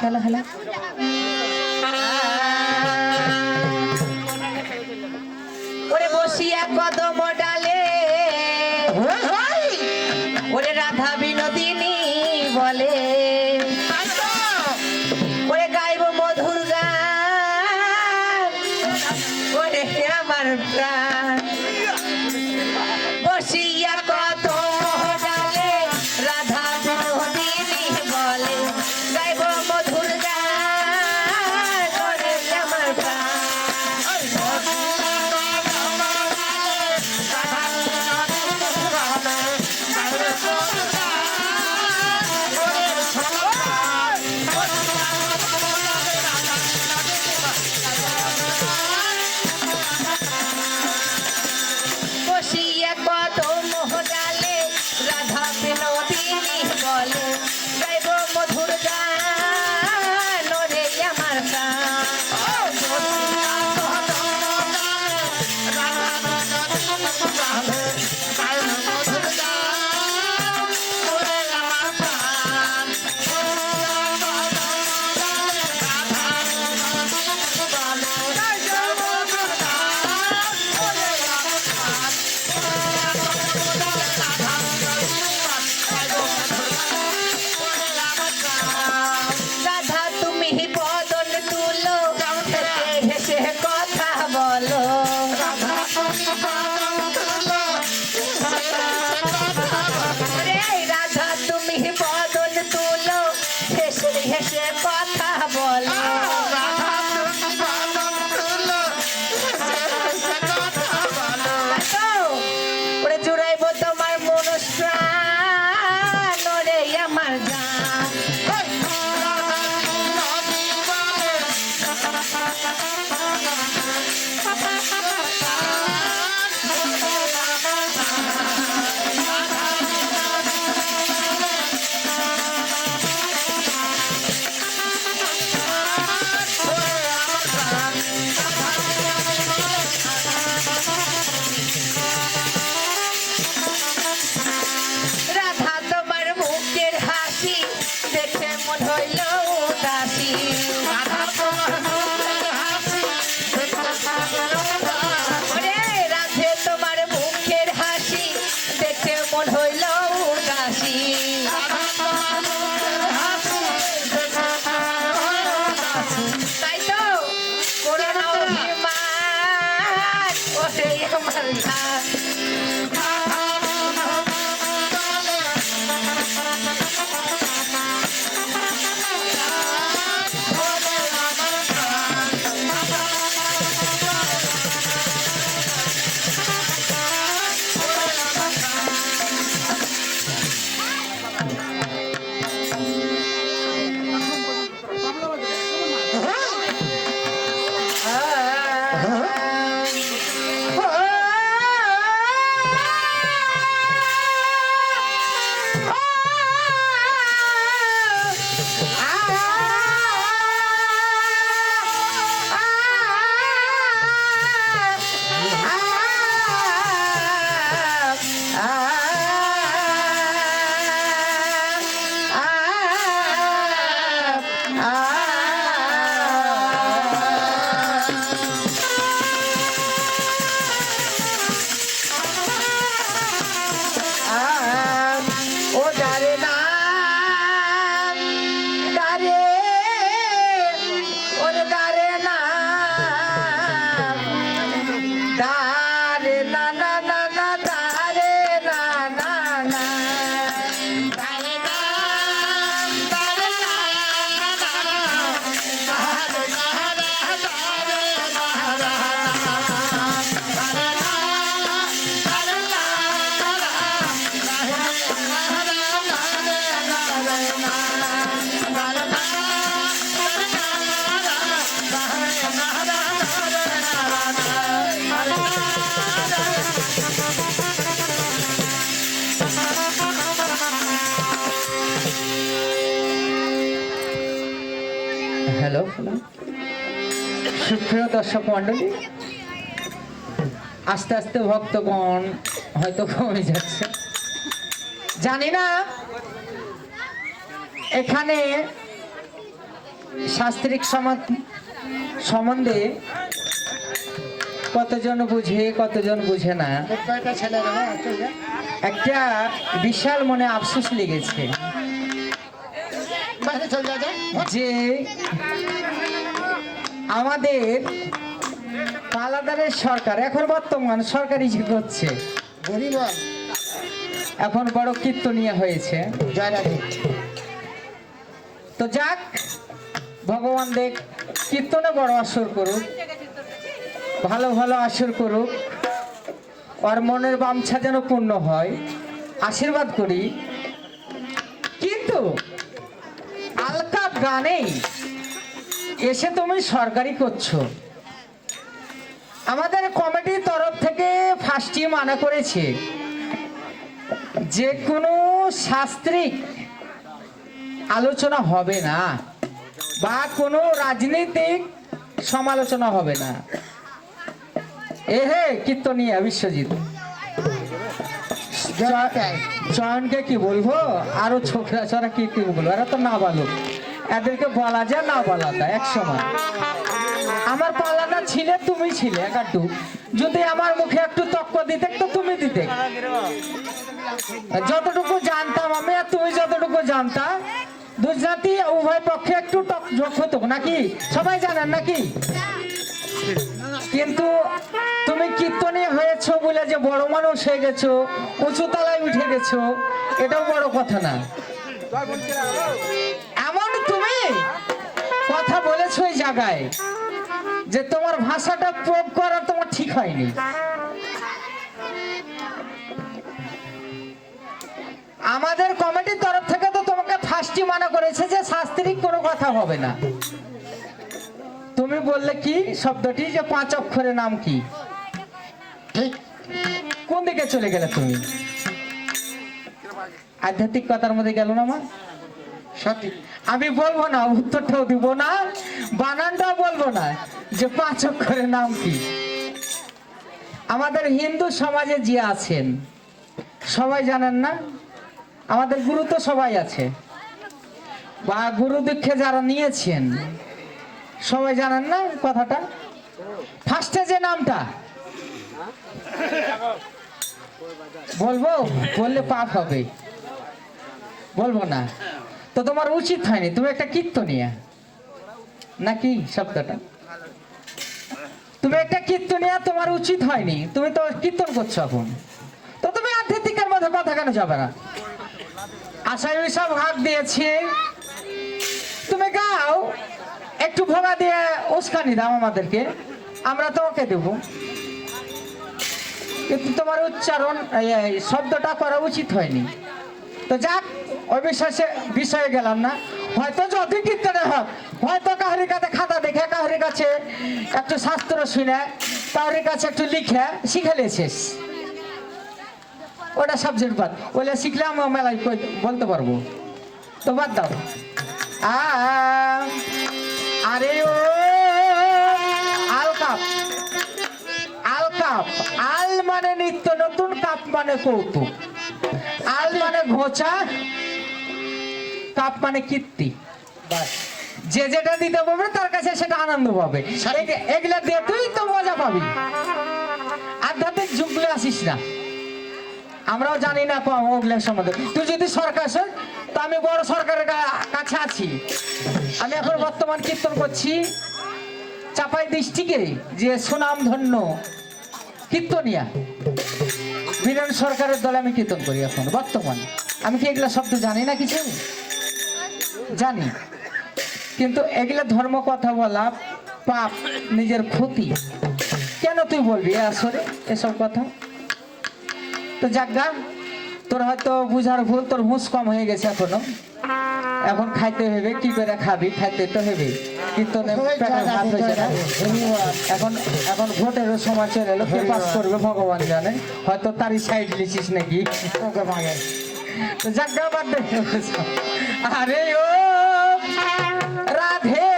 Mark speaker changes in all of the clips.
Speaker 1: খেলা ওরে বসিয়া কদম ডালে ওরে রাধা বিনোদিনী বলে ওরে গাইব মধুর গান ওরে আমার প্রাণ বসিয়া কদম ডালে রাধা বিনোদিনী বলে গাইব মধুর গান ওরে আমার প্রাণ বসিয়া কদম ডালে রাধা বিনোদিনী বলে গাইব মধুর গান ওরে আমার রাধা তুমি বদন তুলো হেসে হেসে কথা বলো রে রাধা তুমি বদন তুলো হেসে হেসে কথা বলো ওরে জুড়াইব তোমার মনুষ্প্রাণ ওরে আমার জান রাধা তোমার মুখের হাসি দেখে মন হইল উদাসী ওরে রাধে তোমার মুখের হাসি দেখে মন হইল উদাসী তাই তো করোনা অভিমান ওরে আমার জান ও ডারে না ডারে ওরে ডারে না ডারে না না না না ডারে না না না ডারে না ডারে না হ্যালো সুপ্রিয় দর্শক মন্ডলী, আস্তে আস্তে ভক্তগণ হয়তো কমে যাচ্ছে, জানি না এখানে শাস্ত্রিক সম্বন্ধে কতজন বুঝে কতজন বুঝে না। একটা বিশাল মনে আফসোস লেগেছে যে আমাদের পালাদারের সরকার এখন বর্তমান সরকারি যে করছে এখন বড় কীর্তনীয় হয়েছে। তো যাক, ভগবান দেখ কীর্তনে বড় আসর করুক, ভালো ভালো আসর করুক, ওর মনের বাঞ্ছা যেন পূর্ণ হয়, আশীর্বাদ করি। কিন্তু আলকাপ গানেই এসে তুমি সরকারি করছো। আমাদের কমিটির তরফ থেকে ফার্স্টই মানা করেছে যে কোনো শাস্ত্রিক আলোচনা হবে না বা কোনো রাজনৈতিক সমালোচনা হবে না। হে কীর্তনীয় বিশ্বজিৎ চয়নকে কি বলবো, আরো ছোকরা ছাড়া কি কি বলবো, এরা তো না বলো, এদেরকে বলা যায় না বলা যায়। এক সময় আমার পালাটা ছিলে, তুমি ছিলে একটু, যদি আমার মুখে একটু তক্ক দিতে তো তুমি দিতে। যতটুকু জানতাম আমি আর তুমি যতটুকু জানতাম, দুজনাতি উভয় পক্ষে একটু যোগ হতো নাকি, সবাই জানেন নাকি? কিন্তু তুমি কীর্তনে হয়েছো বলে যে বড় মানুষ হয়ে গেছো, উঁচু তলায় উঠে গেছো, এটাও বড় কথা না। এমন তুমি কথা বলেছো এই জায়গায় যে তোমার ভাষাটা প্রয়োগ করা তোমার ঠিক হয়নি। আমাদের কমিটির তরফ থেকে তো তোমাকে ফার্স্টই মানা করেছে যে শাস্ত্রিক কোনো কথা হবে না। তুমি বললে কি শব্দটি যে 5 অক্ষরের নাম কি, ঠিক কোন দিকে চলে গেলে তুমি? আধ্যাত্মিক কথার মধ্যে গেল না আমার সঠিক। আমি বলবো না, উত্তরটাও দিব না, বানানটাও বলবো না যে 5 অক্ষরের নাম কি। আমাদের হিন্দু সমাজে যে আছেন সবাই জানেন না, আমাদের গুরু তো সবাই আছে, বা গুরু দীক্ষা যারা নিয়েছেন সবাই জানেন না কথাটা। ফার্স্টে যে নামটা বলবো, বললে পাপ হবে, বলবো না তো তোমার উচিত হয়নি। তুমি একটা কীর্তনিয়া নাকি শব্দটা, তুমি একটা কীর্তনিয়া, তোমার উচিত হয়নি, তুমি তো কীর্তন করছো এখন, তো তুমি আধ্যাত্মিকের মধ্যে কথা কেন যাবে না? আশায় সব ভাগ দিয়েছি, তুমি গাও, একটু ভোগা দিয়ে উস্কানি দাও আমাদেরকে, আমরা তোমাকে দেব, কিন্তু তোমার উচ্চারণ শব্দটা করা উচিত হয়নি। তো যাক, ওই বিষয়ে গেলাম না। হয়তো যদি কীর্তনে হোক, হয়তো কাহরির কাছে খাতা দেখে, কাহরির কাছে একটু শাস্ত্র শুনে, কাহরির কাছে একটু লিখে শিখে লেছিস, ওটা সাবজেক্ট বাদ, ওইটা শিখলে আমি মেলায় বলতে পারবো, তো বাদ দাও। আরে ও আল কাপ, আল কাপ, আল মানে নিত্য নতুন, কাপ মানে কৌতুক, আল মানে ঘোচা, কাপ মানে কীর্তি। যে যেটা দিতে পারবে তার কাছে সেটা আনন্দ পাবে, এগুলা দিয়ে তুই তো মজা পাবি। আধ্যাত্মিক যুগলে আসিস না, আমরাও জানি না ওগুলোর সম্বন্ধে। তুই যদি সরকার তো আমি বড় সরকারের কাছে আছি, আমি এখন বর্তমান কীর্তন করছি চাপাই ডিস্ট্রিক্টে, যে সুনাম ধন্য কীর্তনিয়া বীরেন সরকারের দলে আমি কীর্তন করি এখন বর্তমান। আমি কি এগুলা শব্দ জানি না? কিছু জানি, কিন্তু এগুলা ধর্ম কথা বলা পাপ, নিজের ক্ষতি। কেন তুই বলবি আসলে এসব কথা? তো যাজ্ঞা, তোর হয়তো বুঝার ভুল, তোর হুঁশ কম হয়ে গেছে এখনো, এখন খাইতে হবে, কি করে খাবি, খাইতে তো হবে, কীর্তনে এখন এখন ভোটেরও সময় চলে এলো, কে পাস করবে ভগবান জানে, হয়তো তারই সাইড লিখিস নাকি ওকে মাগে। তো যাজ্ঞা বাদ দে। আরে ও রাধে,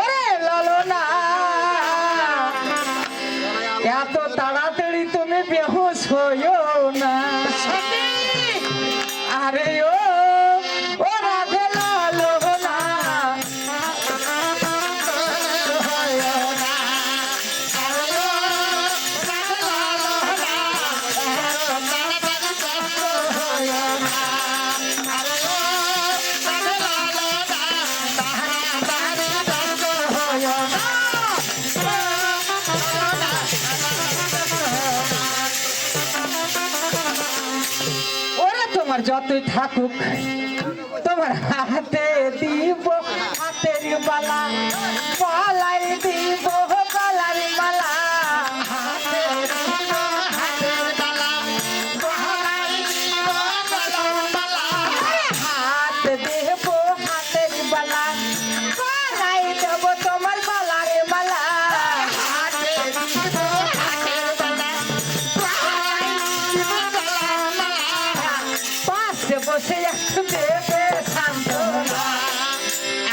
Speaker 1: ওরে লালনা, এত তাড়াতাড়ি তুমি বেহুশ হইও না। আরে ও তোমার যতই থাকুক তোমার হাতে দিব হাতের বালা গলায় দিব গলার মালা হাতে দিব হাতের বালা গলায় দিব গলার মালা হাত দেব হাতের বালা গলায় দেব তোমার গলার মালা হাতে দিব হাতের বালা গলায় দিব গলার মালা পাশে বসে একটু দেবে সান্ত্বনা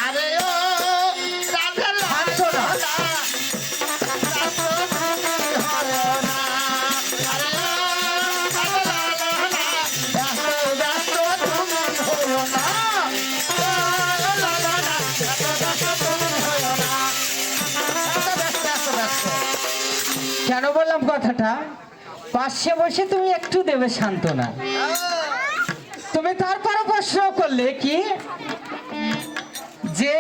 Speaker 2: আরে ও রাধা
Speaker 1: সান্ত্বনা কেন বললাম কথাটা পাশে বসে তুমি একটু দেবে সান্ত্বনা তুমি তারপরে প্রশ্ন করলে কি যে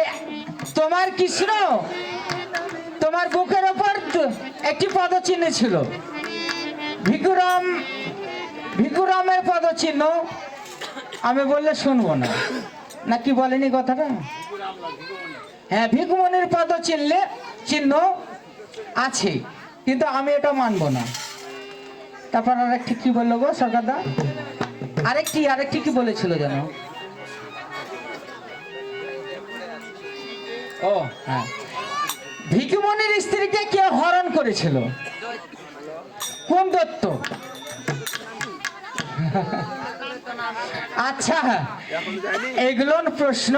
Speaker 1: তোমার কৃষ্ণ তোমার বুকের ওপর একটি পদচিহ্ন ছিল ভিকুরামের পদচিহ্ন আমি বললে শুনবো না নাকি বলেনি কথাটা হ্যাঁ ভিকুমনির চিহ্ন আছে কিন্তু আমি এটা মানবো না তারপর আরেকটি কি বললো গো সরকারদা আরেকটি কি বলেছিল জানো ও হ্যাঁ ভিকুমনির স্ত্রীকে কে হরণ করেছিল কোন দত্ত আচ্ছা এগুলো প্রশ্ন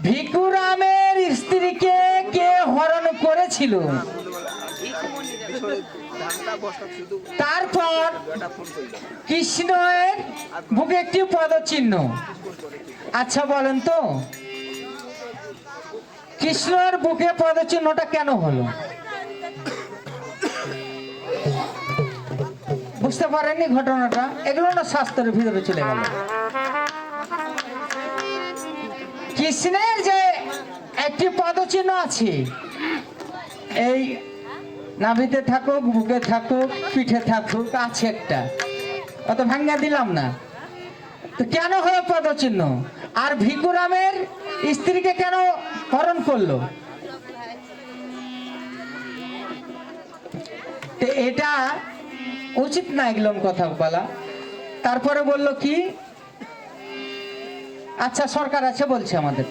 Speaker 1: ভিকুরামের স্ত্রীকে কে হরণ করেছিল তারপর কৃষ্ণের বুকে একটি পদচিহ্ন আচ্ছা বলেন তো কৃষ্ণের বুকে পদচিহ্নটা কেন হলো বুঝতে পারেননি ঘটনাটা এগুলো না শাস্ত্রের ভিতরে চলে গেল কৃষ্ণের যে একটি পদচিহ্ন আছে এই নাভিতে থাকুক বুকে থাকুক পিঠে থাকুক আছে একটা অত ভাঙ্গা দিলাম না তো কেন হলো পদচিহ্ন আর ভিকুরামের স্ত্রীকে কেন হরণ করলো তো এটা উচিত না এগুলো কথা বলা তারপরে বলল কি আচ্ছা সরকার আছে বলছে আমাদের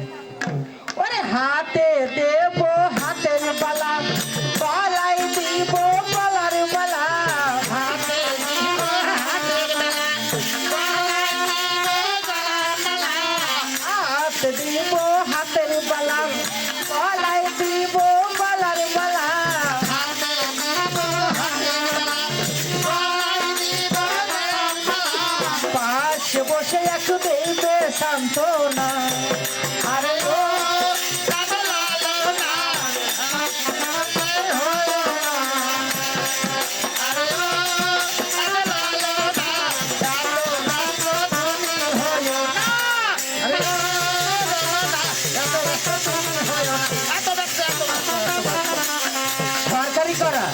Speaker 1: ওরে হাতে দেব হাতের বালা গলায় দিব গলার মালা হাতে দিব হাতের বালা গলায় দিব গলার মালা হাতে দিব হাতের বালা গলায় দিব গলার মালা হাতে দিব হাতের বালা গলায় দিব গলার মালা পাশে বসে একটু দেবে সান্ত্বনা আরে ও সরকারি করা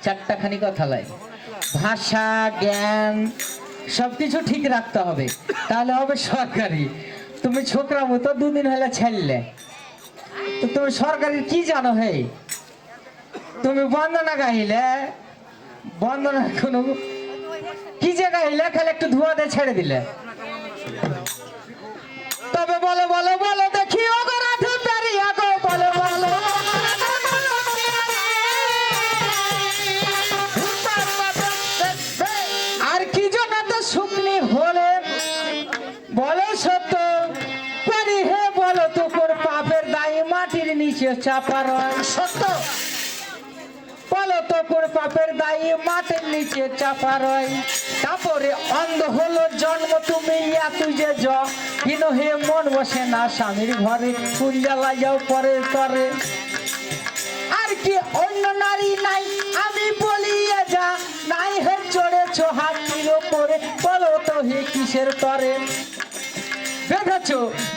Speaker 1: চারটাখানি কথা লাই ভাষা জ্ঞান সবকিছু ঠিক রাখতে হবে তাহলে হবে সরকারি তুমি ছোকরা মতো দুদিন হলে ছাড়লে তো তুমি সরকারি কি জানো হে তুমি বন্দনা গাইলে বন্দনা কোনো কি যে গাইলে খালি একটু ধোয়া দিয়ে ছেড়ে দিলে তবে বলো বলো বলো দেখি ও গো রাধে পেরিয়া গো বলো বলো আর কি জন্য তো শুকনি হলে বলো সত্য করি হে বলো তো কোন পাপের দায় মাটির নিচে চাপা রয় সত্য বলো তো কোন পাপের দায়ী মাটির নিচে চাপা রয় তারপরে অন্ধ হলো জন্ম তুমি তুই যে কিনো হে মন বসে না স্বামীর ঘরে কুঞ্জালা যাও পরে তরে আর কি অন্য নারী নাই আমি বলিয়ে যা নাই হে চড়েছ হাতির ওপরে বলো তো হে কিসের তরে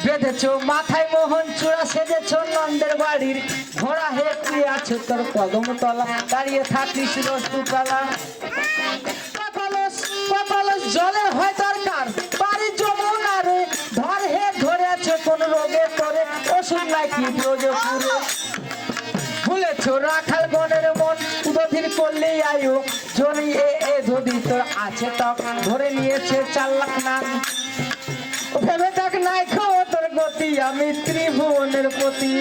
Speaker 1: বেঁধেছো মাথায় মোহন চূড়া সেজেছো নন্দের বাড়ির ঘোড়া হে তুই আছো তোর কদম তলা দাঁড়িয়ে থাকিস রস্তু তলা হয় দরকার বাড়ি যমুনা রে ধর হে ধরেছে কোন রোগে তোরে ওষুধ নাকি রোগে পুরে ভুলেছ রাখাল গণের মন উদধির করলেই আয়ু যদি এ যদি তোর আছে তক ধরে নিয়েছে 4 লাখ না ভেবে দেখ নাই খাও তোর গতি আমি ত্রিভুবনের পতি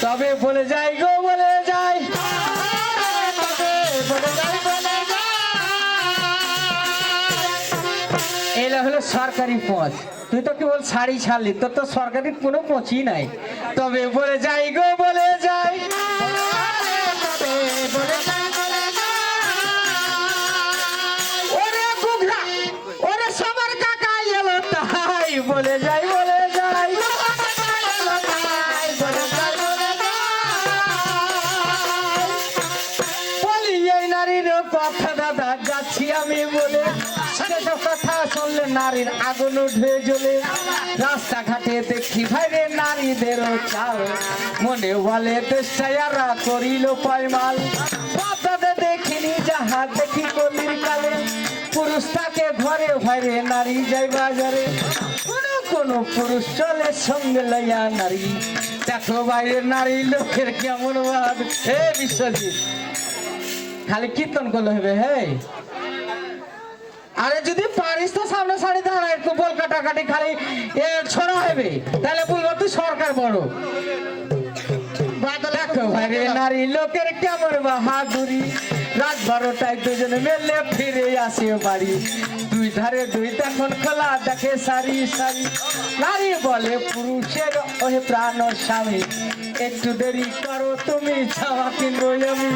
Speaker 1: তবে বলে যাই গো বলে যাই এলা হলো সরকারি পথ তুই তো কেবল শাড়ি ছাড়লি তোর তো সরকারি কোনো পচই নাই তবে বলে যাই গো বলে যাই ওরে গুগরা ওরে সবার কাকা এলো তাই বলে যাই বলে যাই বলি এই নারীর কথা দাদা যাচ্ছি আমি বলে সেসব কথা শুনলে নারীর আগুন উঠে জ্বলে রাস্তাঘাটে দেখি ভাইরে নারীদেরও চাল মনে বলে দেশায়ারা করিল পাইমাল বাপদাদে দেখিনি যাহা দেখি কলির কালে পুরুষ তাকে ঘরে ভাইরে নারী যাই বাজারে কোন পুরুষ চলে সঙ্গে লইয়া নারী দেখো বাইরে নারী লোকের কেমন ভাব হে বিশ্বজিৎ খালি কীর্তন করলে হবে হে আরে যদি পারিস তো সামনে সাড়ে দাঁড়া একটু বল কাটাকাটি খালি ছড়া হবে তাহলে বলবো তুই সরকার বড় দেখো ভাইরে নারী লোকের কেমন বাহাদুরি রাত 12টায় দুজনে মেলে ফিরে আসে বাড়ি দুই ধারে দুই তখন খোলা দেখে সারি সারি নারী বলে পুরুষের ওহে প্রাণ স্বামী একটু দেরি করো তুমি ছাওয়া কিনবো আমি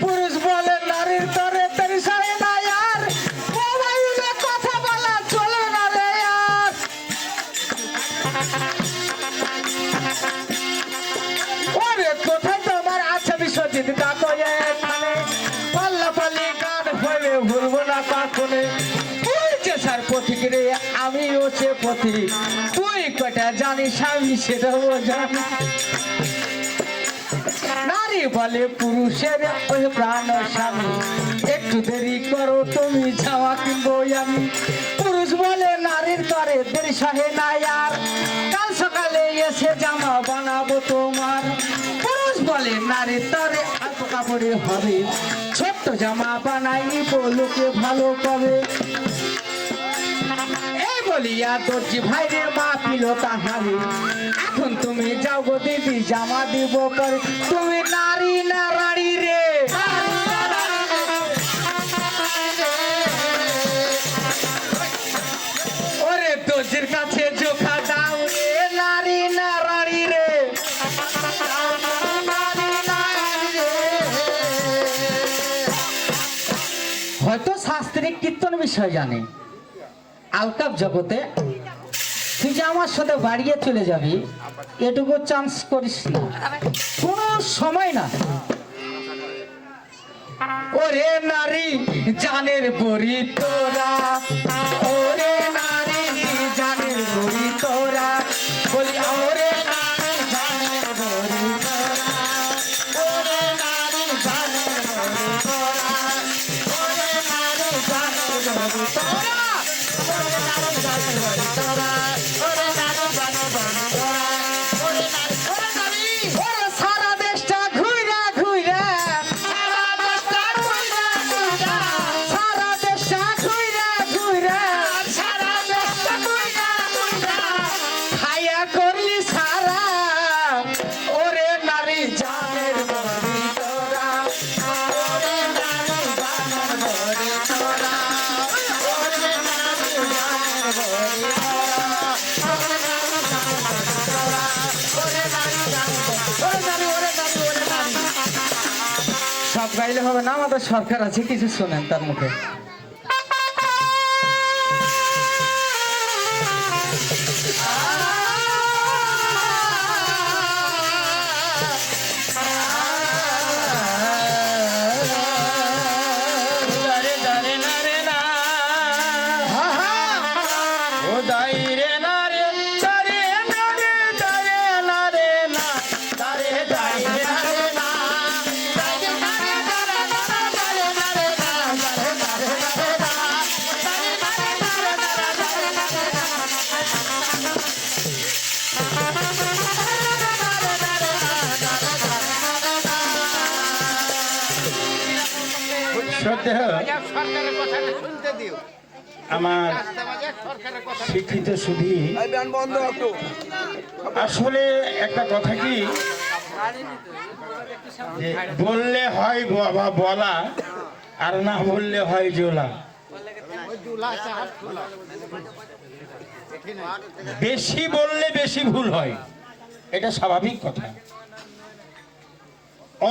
Speaker 1: পুরুষ বলে নারীর তরে তেরি সাড়ে না আর মোবাইলে কথা বলা চলে না রে আর ওরে কোথায় তোমার আছে বিশ্বজিৎ ডাকো এখানে পাল্লা পাল্লি গান হয়ে ভুলবো না কাকনে স্যার পথিক রে আমি ওছে পথিক তুই কটা জানিস আমি সেটাও জানি নারী বলে পুরুষের ওই প্রাণ স্বামী একটু দেরি করো তুমি ছাওয়া কিনবো আমি পুরুষ বলে নারীর তরে দেরি সহে না আর কাল সকালে এসে জামা বানাবো তোমার পুরুষ বলে নারীর তরে অল্প কাপড়ে হবে ছোট্ট জামা বানাইব লোকে ভালো পাবে এই বলিয়া দর্জি ভাইরে মা পিল তাহারে এখন তুমি যাও গো দিদি জামা দিব পরে তুমি নারী না রানী রে ওরে দর্জির কাছে জোখা দাও রে নারী না রানী রে হয়তো শাস্ত্রিক কীর্তন বিষয় জানে আলকাপ জগতে তুই যে আমার সাথে বাড়িয়ে চলে যাবি এটুকু চান্স করিস না কোনো সময় না ওরে নারী জানের বড়ি তোরা ওরে নারী জানের বড়ি তোরা বলি ওরে নারী জানের বড়ি তোরা ওরে নারী জানের বড়ি তোরা ওরে নারী জানের বড়ি তোরা সারা দেশটা ঘুইরা ঘুইরা সারা দেশটা ঘুইরা ঘুইরা খাইয়া করলি সারা ওরে নারী জানের বড়ি তোরা ওরে নারী জানের বড়ি তোরা সব গাইলে হবে না আমাদের সরকার আছে কিছু শোনেন তার মুখে
Speaker 3: শ্রদ্ধেয়
Speaker 2: সরকারের কথাটা শুনতে দিও
Speaker 3: আমার
Speaker 2: রাস্তা মাঝে সরকারের কথা
Speaker 3: শিক্ষিত শুধু আসলে একটা কথা কি যে বললে হয় বাবা বলা আর না বললে হয় জোলা।
Speaker 2: ওই দুলা চাহাত খোলা
Speaker 3: বেশি বললে বেশি ভুল হয়, এটা স্বাভাবিক কথা।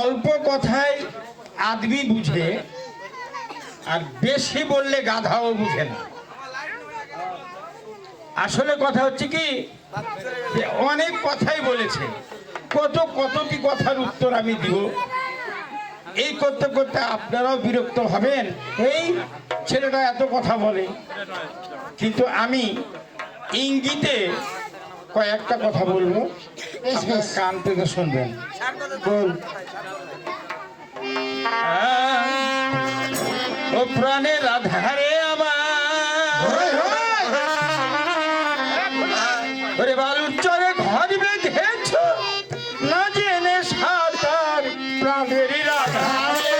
Speaker 3: অল্প কথায় আদমি বুঝে, আর বেশি বললে গাধাও বুঝে না। আসলে কথা হচ্ছে কি যে অনেক কথাই বলেছে, কতটি কথার উত্তর আমি দিব। এই করতে করতে আপনারাও বিরক্ত হবেন, এই ছেলেটা এত কথা বলে। কিন্তু আমি ইঙ্গিতে কয়েকটা কথা বলবো, আপনারা কান থেকে শুনবেন। বল। ও প্রাণের আধারে আমার ওরে বালুর চরে ঘর বেঁধেছ, না জেনে সাঁতার প্রাণের আধারে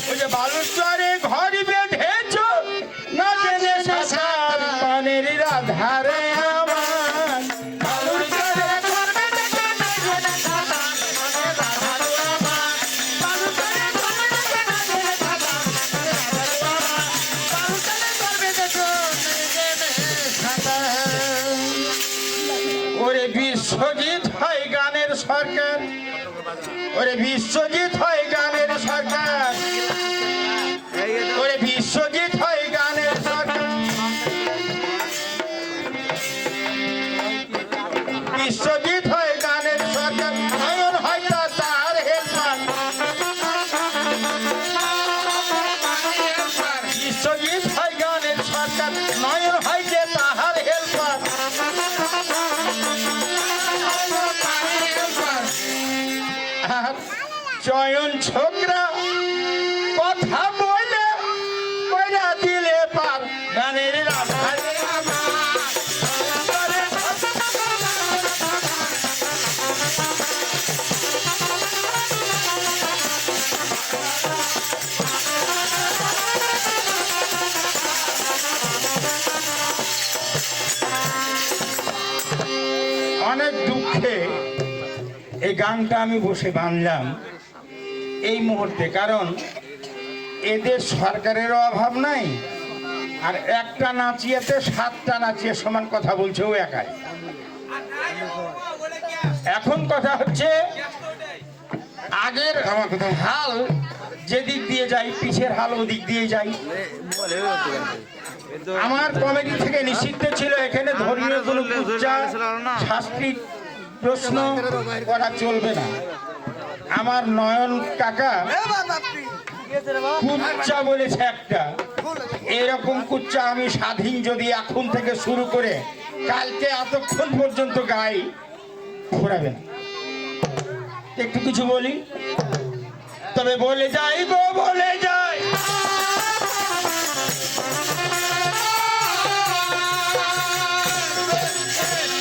Speaker 3: ওই যে বালুর চরে ঘর বেঁধেছ, না জেনে সাঁতার প্রাণের আধারে আমার বালুর চরে ঘর বেঁধেছ, না জেনে সাঁতার প্রাণের আধারে আমার বালুর চরে ঘর বেঁধেছ, না জেনে সাঁতার প্রাণের আধারে আমার বালুর চরে ঘর বেঁধেছ, না জেনে সাঁতার। ওরে বিশ্বজিৎ হয় গানের সরকার, ওরে বিশ্বজিৎ হয় গানের সরকার, ওরে বিশ্বজিৎ হয় গানের সরকার, বিশ্বজিৎ হয় গানের সরকার, নয়ন হয় তার হেল্পার, বিশ্বজিৎ হয় গানের সরকার, নয়ন হয় যে তাহার হেল্পার। আর চয়ন ছোকরা কথা বলে কইরা দিলে পার গানের আধারে আমার। অনেক দুঃখে এই গানটা আমি বসে বানলাম এই মুহূর্তে, কারণ এদের সরকারেরও অভাব নাই, আর একটা নাচিয়েতে 7টা নাচিয়ে সমান কথা বলছে ও একাই। এখন কথা হচ্ছে আগের হাল যেদিক দিয়ে যাই, পিছের হাল ওদিক দিয়ে যাই। আমার কমিটি থেকে নিষিদ্ধ ছিল এখানে ধর্মীয় কোনো কুচ্চা শাস্ত্রীয় প্রশ্ন করা চলবে না। আমার নয়ন কাকা কুচ্চা বলেছে একটা, এরকম কুচ্চা আমি স্বাধীন যদি এখন থেকে শুরু করে কালকে এতক্ষণ পর্যন্ত গাই, ঘোরাবেন। একটু কিছু বলি, তবে বলে যাই গো বলে যাই,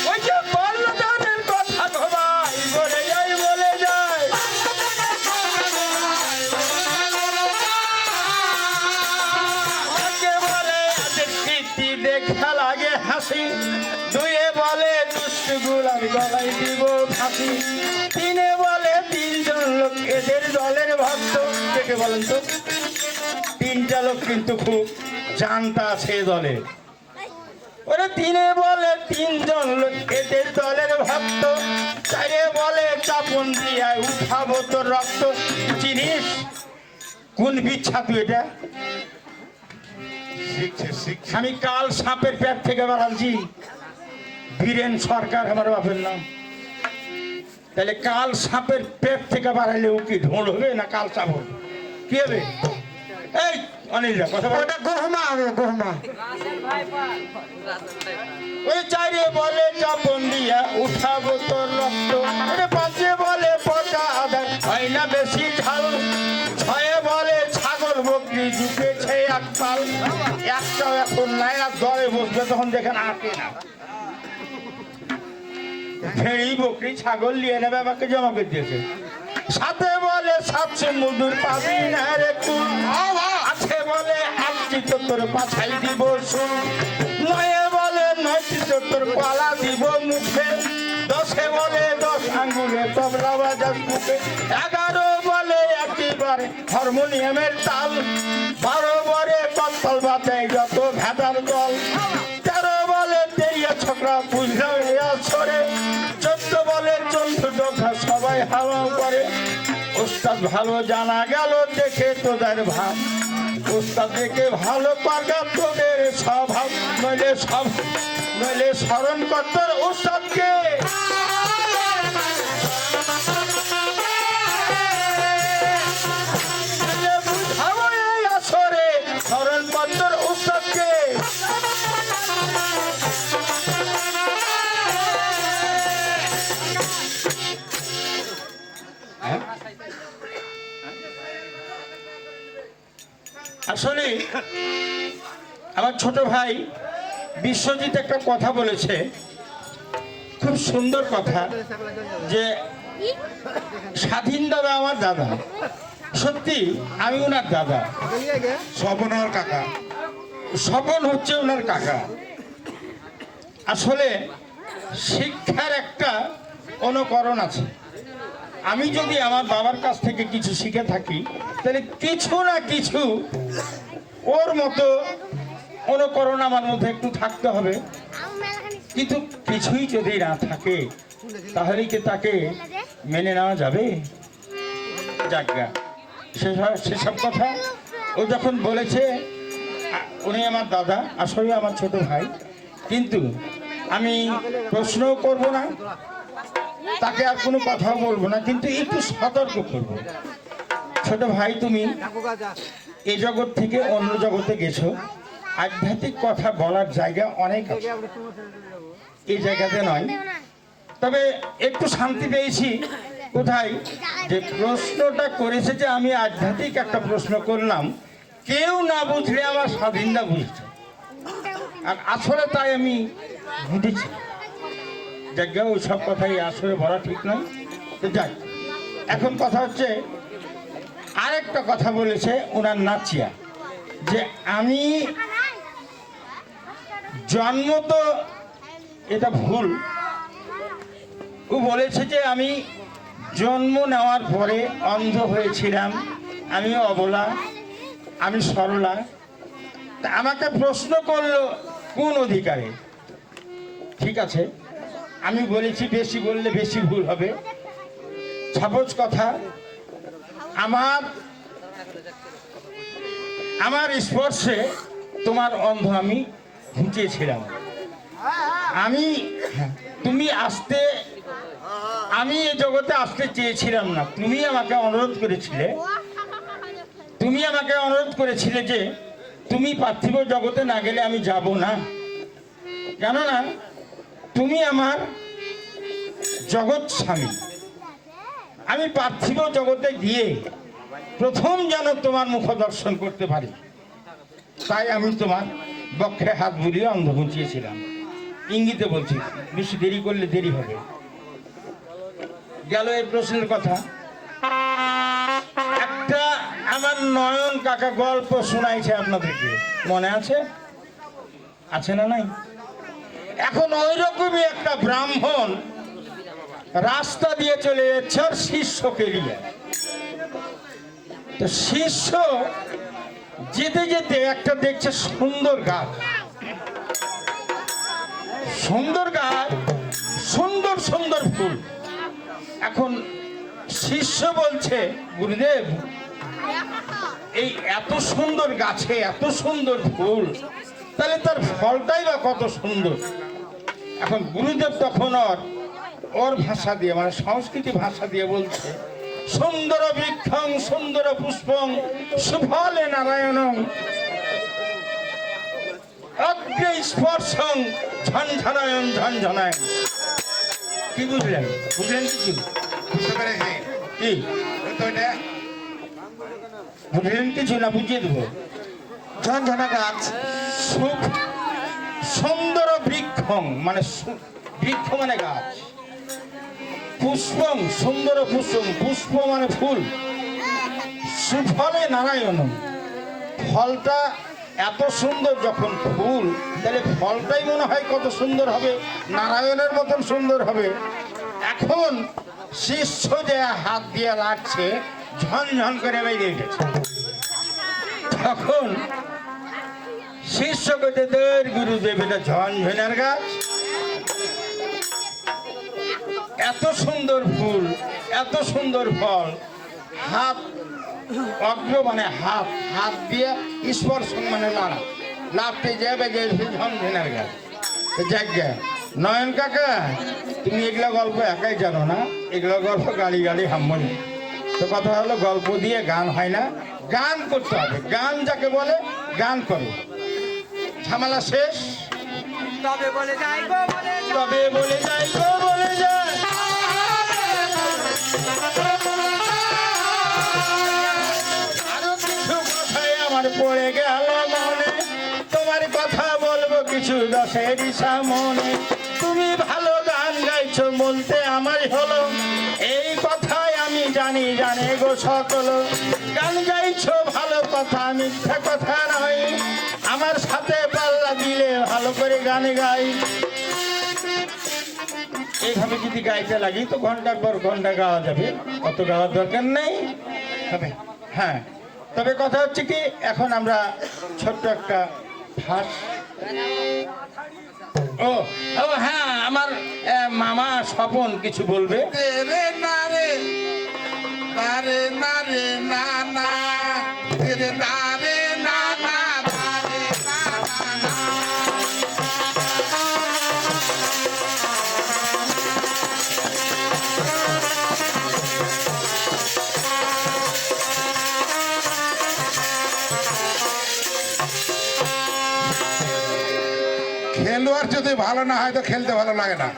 Speaker 3: ওই যে বল্লদানের কথা ভাই, বলে যাই বলে যাই। ওকে বলে আজের কীর্তি দেখা লাগে হাসি, দুয়ে বলে দুষ্ট গুলাম গলায় দিব ফাঁসি, তিনে বলে 3 জন লোক এদের দলের ভক্ত। দেখে বলেন তো, 3টা লোক কিন্তু খুব জানতা আছে দলে। ওরে তিনে বলে 3 জন লোক এদের দলের ভক্ত, চারে বলে চাপন দিয়া উঠাবো তোর রক্ত। চিনিস কোন বিচ্ছা তুই এটা? আমি কাল সাপের পেট থেকে বাড়াচ্ছি, বীরেন সরকার আমার বাপের নাম। তাহলে কাল সাপের পেট থেকে বাড়াইলে ও কি ঢোল হবে না কাল সাপ হবে? কি হবে? এই অনিল কথা বল।
Speaker 1: গহমা হবে গহমা।
Speaker 3: ওই চারে বলে চাপন দিয়া উঠাবো তোর রক্ত, ওরে 5 বলে পচা আদার হয় না বেশি ঝাল, 6 বলে ছাগল বকরি ঢুকেছে একপাল, একটাও এখন নাই, আর দলে বসবে তখন দেখেন আটে না। ভেড়ি বকরি ছাগল নিয়ে নেবে আমাকে জমা করে দিয়েছে। সাথে বলে 700 মজুর পাবি না রে তুই, আছে বলে 8টি তোর পাছাই দিব শুন, নয়ে বলে 9টি তোর কলা দিব মুখে, 10 বলে 10 আঙ্গুলে তবলা বাজাস মুখে, 11 বলে একেবারে হারমোনিয়ামের তাল, 12 বলে কত্তল বাতে যত ভেদার দল, 13 বলে তেরিয়া ছকরা বুঝলাম সরে, 14 বলে চন্দ্র ডোখা সবাই হাওয়া করে। ওস্তাদ ভালো জানা গেল দেখে তোদের ভাব, ওস্তাদ দেখে ভালো পারগা তোদের স্বভাব, নইলে স্মরণ করতর ওস্তাদকে, বুঝাবো এই আসরে স্মরণ করতর ওস্তাদকে। আসলে আমার ছোট ভাই বিশ্বজিৎ একটা কথা বলেছে, খুব সুন্দর কথা, যে স্বাধীন দাদা আমার দাদা। সত্যি আমি ওনার দাদা,
Speaker 2: স্বপন ওর কাকা।
Speaker 3: স্বপন হচ্ছে ওনার কাকা। আসলে শিক্ষার একটা অনুকরণ আছে। আমি যদি আমার বাবার কাছ থেকে কিছু শিখে থাকি, তাহলে কিছু না কিছু ওর মতো অনুকরণ আমার মধ্যে একটু থাকতে হবে। কিন্তু কিছুই যদি না থাকে, তাহলে কি তাকে মেনে নেওয়া যাবে? যাজ্ঞা সেসব কথা ও যখন বলেছে, উনি আমার দাদা, আসলে আমার ছোট ভাই, কিন্তু আমি প্রশ্নও করব না, তাকে আর কোনো কথাও বলবো না, কিন্তু একটু সতর্ক করব। ছোট ভাই, তুমি এই জগৎ থেকে অন্য জগতে গেছো, আধ্যাত্মিক কথা বলার জায়গা অনেক আছে, এই জায়গাতে নয়। তবে একটু শান্তি পেয়েছি কোথায়, যে প্রশ্নটা করেছে যে আমি আধ্যাত্মিক একটা প্রশ্ন করলাম, কেউ না বুঝলে আমার স্বাধীনতা বুঝছে, আর আসলে তাই আমি বুঝেছি। যাজ্ঞা ওই সব কথাই আসলে বলা ঠিক নয়। তো যাক, এখন কথা হচ্ছে, আরেকটা কথা বলেছে ওনার নাচিয়া, যে আমি জন্ম তো, এটা ভুল। ও বলেছে যে আমি জন্ম নেওয়ার পরে অন্ধ হয়েছিলাম, আমি অবলা, আমি সরলা। তা আমাকে প্রশ্ন করলো কোন অধিকারে? ঠিক আছে, আমি বলেছি বেশি বললে বেশি ভুল হবে। সাপোজ কথা, আমার স্পর্শে তোমার অন্ধ আমি ঘুচিয়েছিলাম। তুমি আসতে, আমি এই জগতে আসতে চেয়েছিলাম না, তুমি আমাকে অনুরোধ করেছিলে যে তুমি পার্থিব জগতে না গেলে আমি যাব না, কেননা তুমি আমার জগৎ স্বামী। আমি পার্থিব জগতে গিয়ে প্রথম যেন তোমার মুখ দর্শন করতে পারি, তাই আমি তোমার বক্ষে হাত বুলিয়ে অন্ধ ঘুচিয়েছিলাম। ইঙ্গিতে বলছি, বেশি দেরি করলে দেরি হবে। গেল এই প্রশ্নের কথা। একটা আমার নয়ন কাকা গল্প শোনাইছে আপনাদেরকে, মনে আছে? আছে না নাই? এখন ওই রকমই একটা ব্রাহ্মণ রাস্তা দিয়ে চলে যাচ্ছে আর শিষ্যকে নিয়ে। তো শিষ্য যেতে যেতে একটা দেখছে সুন্দর গাছ, সুন্দর সুন্দর ফুল। এখন শিষ্য বলছে, গুরুদেব, এই এত সুন্দর গাছে এত সুন্দর ফুল, তাহলে তার ফলটাই বা কত সুন্দর। এখন গুরুদেব তখন ওর ভাষা দিয়ে, মানে সংস্কৃতি ভাষা দিয়ে বলছে, সুন্দর বৃক্ষং সুন্দর পুষ্পং সুফলে নারায়ণং অগ্রে স্পর্শং ঝনঝনায়ন ঝনঝনায়ন। কি বুঝলেন? কিছু
Speaker 2: বুঝতে পেরেছি।
Speaker 3: কি
Speaker 2: তো এটা
Speaker 3: বুঝলেন? কিছু না বুঝিয়ে দেবো।
Speaker 1: ঝনঝনা গাছ,
Speaker 3: সুন্দর বৃক্ষং মানে বৃক্ষ মানে গাছ, পুষ্পং সুন্দর পুষ্পং পুষ্প মানে ফুল, সুফলে নারায়ণ ফলটা এত সুন্দর, যখন ফুল তাহলে ফলটাই মনে হয় কত সুন্দর হবে, নারায়ণের মতন সুন্দর হবে। এখন শিষ্য যে হাত দিয়ে লাগছে ঝনঝন করে বেরিয়ে গেছে, তখন শিষ্য কইতে দের গুরুদেব এটা ঝনঝনের গাছ, এত সুন্দর ফুল এত সুন্দর ফল, হাত অগ্র মানে হাত হাত দিয়ে স্পর্শ মানে লাড়া লাভতে যাবে যে ঝনঝনের গাছ। যাজ্ঞা নয়ন কাকা, তুমি এগুলো গল্প একাই জানো না, এগুলো গল্প গাড়ি গাড়ি হাম্মনি। তো কথা হলো গল্প দিয়ে গান হয় না, গান করতে হবে, গান যাকে বলে গান করো। ঝামেলা শেষ,
Speaker 1: তবে বলে যাই গো বলে যাই।
Speaker 3: তবে বলে যাই গো বলে যাই। আরো কিছু কথাই আমার পড়ে গেল মনে, তোমার কথা বলবো কিছু দশের সামনে। তুমি ভালো গান গাইছো বলতে আমার হলো, এই কথাই আমি জানি জানে গো সকল। গান গাইছো ভালো কথা, মিথ্যা কথা নয়, আমার সাথে পাল্লা দিলে ভালো করে গান গাই। এইভাবে যদি গাইতে লাগি তো ঘন্টার পর ঘন্টা গাওয়া যাবে, অত গাওয়ার দরকার নেই। তবে হ্যাঁ, তবে কথা হচ্ছে কি, এখন আমরা ছোট্ট একটা ফাঁস। ও ও হ্যাঁ, আমার মামা স্বপন কিছু বলবে।
Speaker 2: রে না রে না রে না রে না না রে না রে না না না রে না না না। খেলোয়াড় যদি ভালো না হয় তো খেলতে ভালো লাগে না।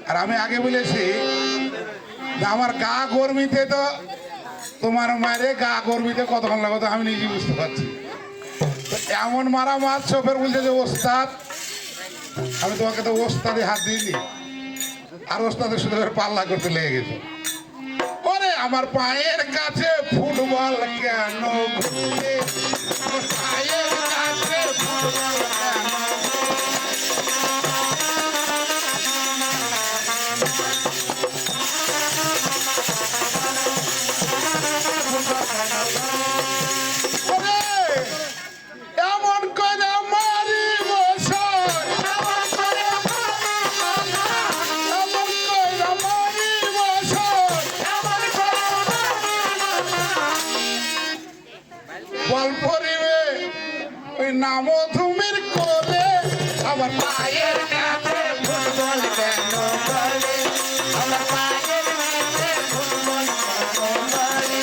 Speaker 2: আর আমি আগে বলেছি যে আমার গা গরমিতে তো তোমার মায়ের গা গরমিতে কতক্ষণ লাগতো আমি নিজে বুঝতে পারছি। তো এমন মারা মারছো, ফের বলছে যে ওস্তাদ, আমি তোমাকে তো ওস্তাদে হাত দিইনি, আর ওস্তাদের শুধু পাল্লা করতে লেগে গেছে। ওরে আমার পায়ের কাছে ফুটবল কেন ঘুরে, আমার পায়ের কাছে ফুটবল কেন। এমন করে মারি বসর, এমন করে মারি বসর, বল পরিবে ওই নাম ধুমির কোলে, আমার পায়ের কাছে ফুটবল কেন করে, আমার পায়ের কাছে ফুটবল কেন করে।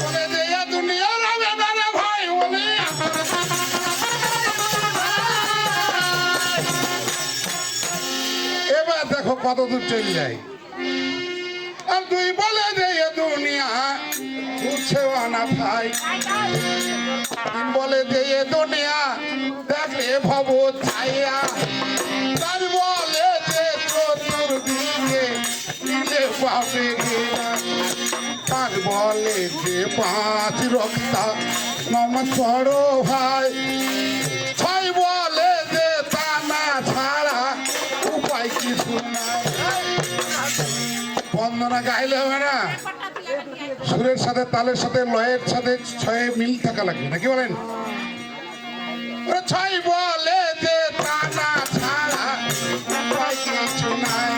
Speaker 2: বলে যে এ দুনিয়া রবে না রে ভাই বলে, এবার দেখো কত দূর চলে যায়। আর তুই বলে যে এ দুনিয়া ঘুরছেও না ভাই, বলে যে এ দুনিয়া দেখলে ভব ছায়া, তার বলে যে চতুর্দিকে দিলে পাবে গেলা, তার বলে যে 5 রক্তা নমস্কার ভাই, 6 বলে যে তা না ছাড়া উপায় কিছু নাই। বন্দনা গাইলে হবে না, সুরের সাথে তালের সাথে লয়ের সাথে 6 মিল থাকা লাগবে, নাকি বলেন? 6 বলে যে তা না ছাড়া উপায় কিছু নাই,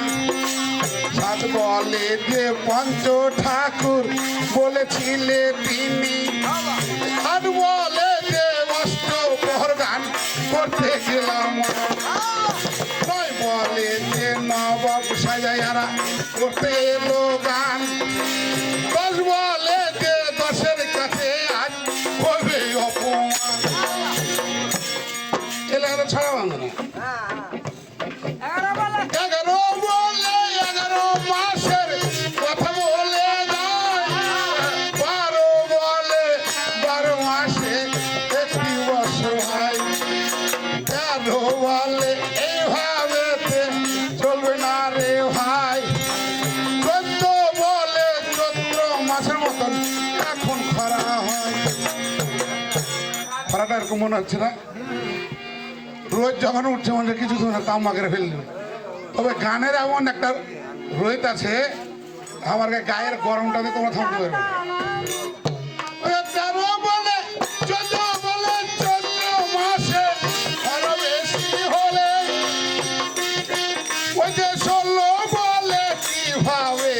Speaker 2: 7 বলে যে পঞ্চ ঠাকুর বলেছিলে তিনি, 8 বলে যে অষ্টপ্রহর গান করতে গেলাম, 9 বলে যে নবাব সাজাইয়ারা করতে এলো গান, 10 বলে যে 10-এর কাছে আজ হবে অপমান। এলাকাটা ছাড়া বাংলা না, এরকম মনে হচ্ছে না? রোজ যখন উঠছে মনে হচ্ছে কিছু না তাম্মা করে ফেলবে। তবে গানের এমন একটা রোহিত আছে, আমার গায়ের গরমটাতে তোমরা থামতে পারবে না। ওই 13 বলে 14 বলে 14 মাসে আরো বেশি হলে, ওই যে 16 বলে কিভাবে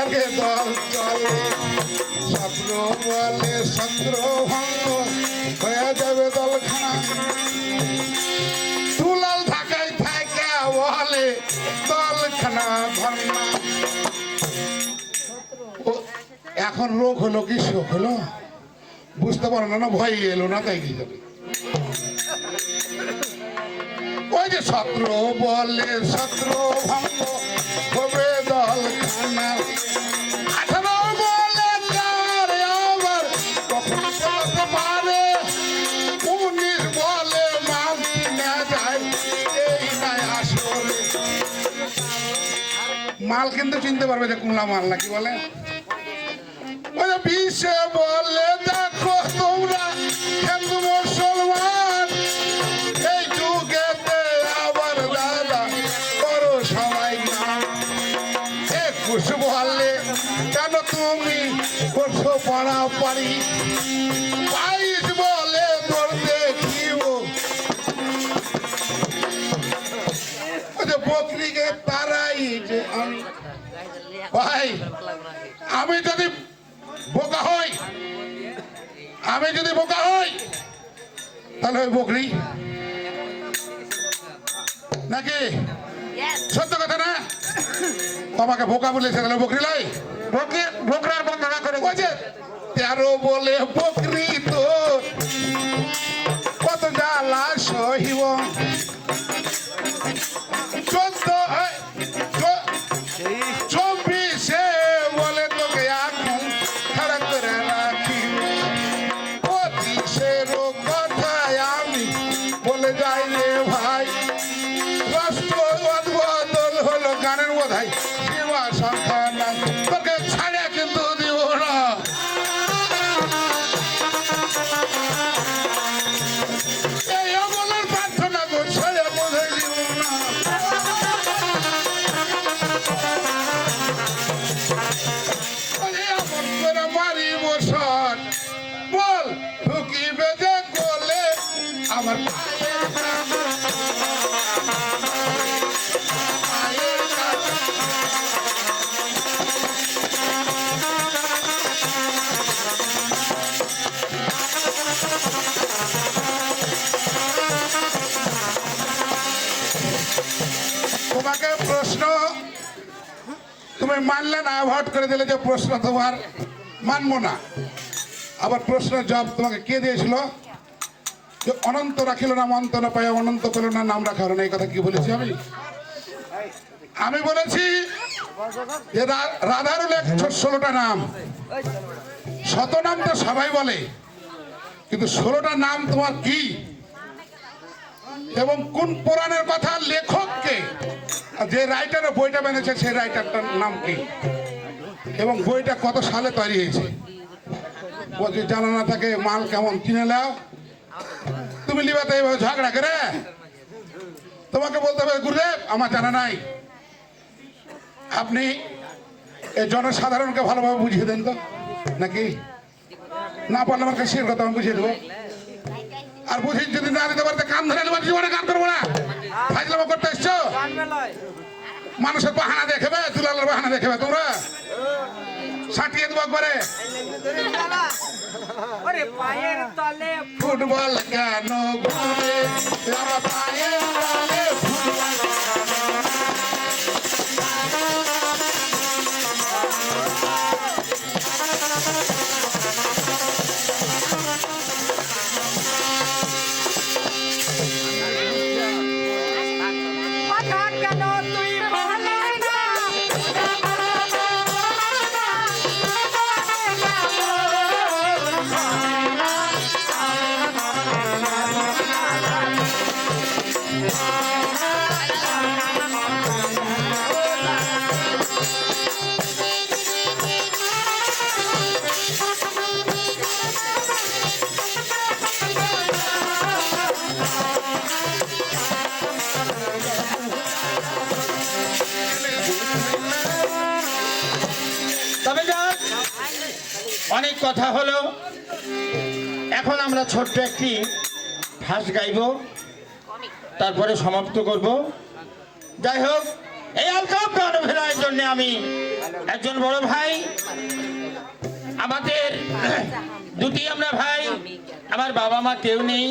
Speaker 2: আগে দল চলে, 17 বলে 17 ভঙ্গ হয়ে যাবে দলখানা, দুলাল ঢাকায় থাকা বলে দলখানা ধর্মা। এখন রোগ হলো কি শোক হলো বুঝতে পারো না, ভয় এলো না, তাই কি যাবে। ওই যে 17 বলে 17 ভঙ্গ হবে দলখানা, 18 বলে কার আবার কখন চলতে পারে, 19 বলে মাল কিনা যায় এই নাই আসলে। মাল কিন্তু চিনতে পারবে যে কুমলা মাল নাকি বলে। 20 বলে দেখো তোমরা হিন্দু মুসলমান, এই যুগেতে আবার দাদা করো সবাই নাম। 21 বলে কেন তুমি করছো পাড়াপাড়ি, 22 বলে তোর দেখিব বকরিকে তারাই যে আমি। ভাই আমি যদি বোকা হই, তাহলে ওই বকরি নাকি? সত্য কথা না? আমাকে বোকা বলেছে, তাহলে বকরি লাই
Speaker 1: বকরার বন্ধনা করে
Speaker 2: 13 বলে বকরি তো কত জ্বালা সহিব, 24 বলে তোকে এখন খারাপ করে রাখি, 25 কথায় আমি বলে যাই রে ভাই, রাষ্ট্র বদল হলো গানের বোধাই সীমা সংখ্যা নাই, তোকে ছাড়ে কিন্তু দিব না। এই অবলার প্রার্থনা গো ছাড়ে বোধাই দিব না। এমন করে মারিব শট বল ঢুকিবে যে গোলে আমার পায়ের কাছে, পায়ের কাছে। তোমাকে প্রশ্ন তুমি মানলে না, ভোট করে দিলে যে প্রশ্ন তোমার মানবো না। আবার প্রশ্নের জবাব তোমাকে কে দিয়েছিল? যে অনন্ত রাখিল নাম অন্ত না পায়, অনন্ত পেল না নাম রাখা হলো না। এই কথা কি বলেছি আমি বলেছি যে রাধার হলো 16টা নাম, 100 নাম তো সবাই বলে, কিন্তু 16টা নাম তোমার কি এবং কোন পুরাণের কথা লেখককে, যে রাইটার বইটা বানিয়েছে সেই রাইটারটার নাম কি এবং বইটা কত সালে তৈরি হয়েছে। বলছি জানা না থাকে মাল কেমন কিনে নাও, তুমি লিবাতে এইভাবে ঝগড়া করে তোমাকে বলতে হবে গুরুদেব আমার জানা নাই, আপনি এই জনসাধারণকে ভালোভাবে বুঝিয়ে দেন তো, নাকি না পারলে আমার কাছে কথা আমি বুঝিয়ে দেবো। আর বুঝি যদি না দিতে পারতে কান ধরে নেবার জীবনে গান করবো না। ফাইজলামো করতে এসছো, মানুষের বাহানা দেখবে, দুলালের বাহানা দেখবে, তোমরা সাটিয়ে দেবো করে ফুটবল কেন ঘুরে আমার পায়ের তলে ফুটবল
Speaker 3: অনেক কথা হলো, এখন আমরা ছোট্ট একটি ঠাস গাইব, তারপরে সমাপ্ত করব। যাই হোক, এই আলকাপ গান ফেরার জন্য আমি একজন বড় ভাই, আমাদের দুটি আমরা ভাই, আমার বাবা মা কেউ নেই,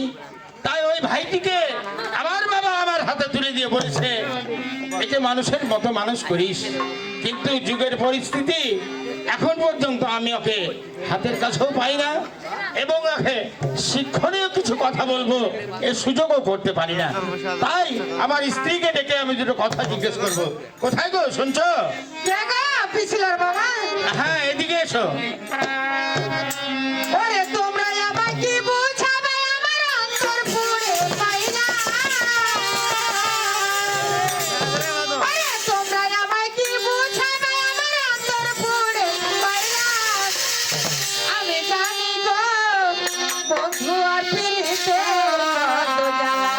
Speaker 3: তাই ওই ভাইটিকে আমার বাবা আমার হাতে তুলে দিয়ে বলেছে, একে মানুষের মতো মানুষ করিস। কিন্তু যুগের পরিস্থিতি, এখন পর্যন্ত আমি ওকে হাতের কাছেও পাই না, এবং ওকে শিক্ষণীয় কিছু কথা বলবো এর সুযোগও করতে পারি না। তাই আমার স্ত্রীকে ডেকে আমি দুটো কথা জিজ্ঞেস করবো। কোথায় গো, শুনছো?
Speaker 1: পিছিলার বাবা,
Speaker 3: হ্যাঁ, এদিকে এসো।
Speaker 1: ওরে তোমরা আমায় কি বুঝাবে, আমার অন্তর পুড়ে পাইলা। ওরে তোমরা আমায় কি বুঝাবে, আমার অন্তর পুড়ে পাইলা। আমি জানি গো বন্ধু আর পিরিতে কত জ্বালা।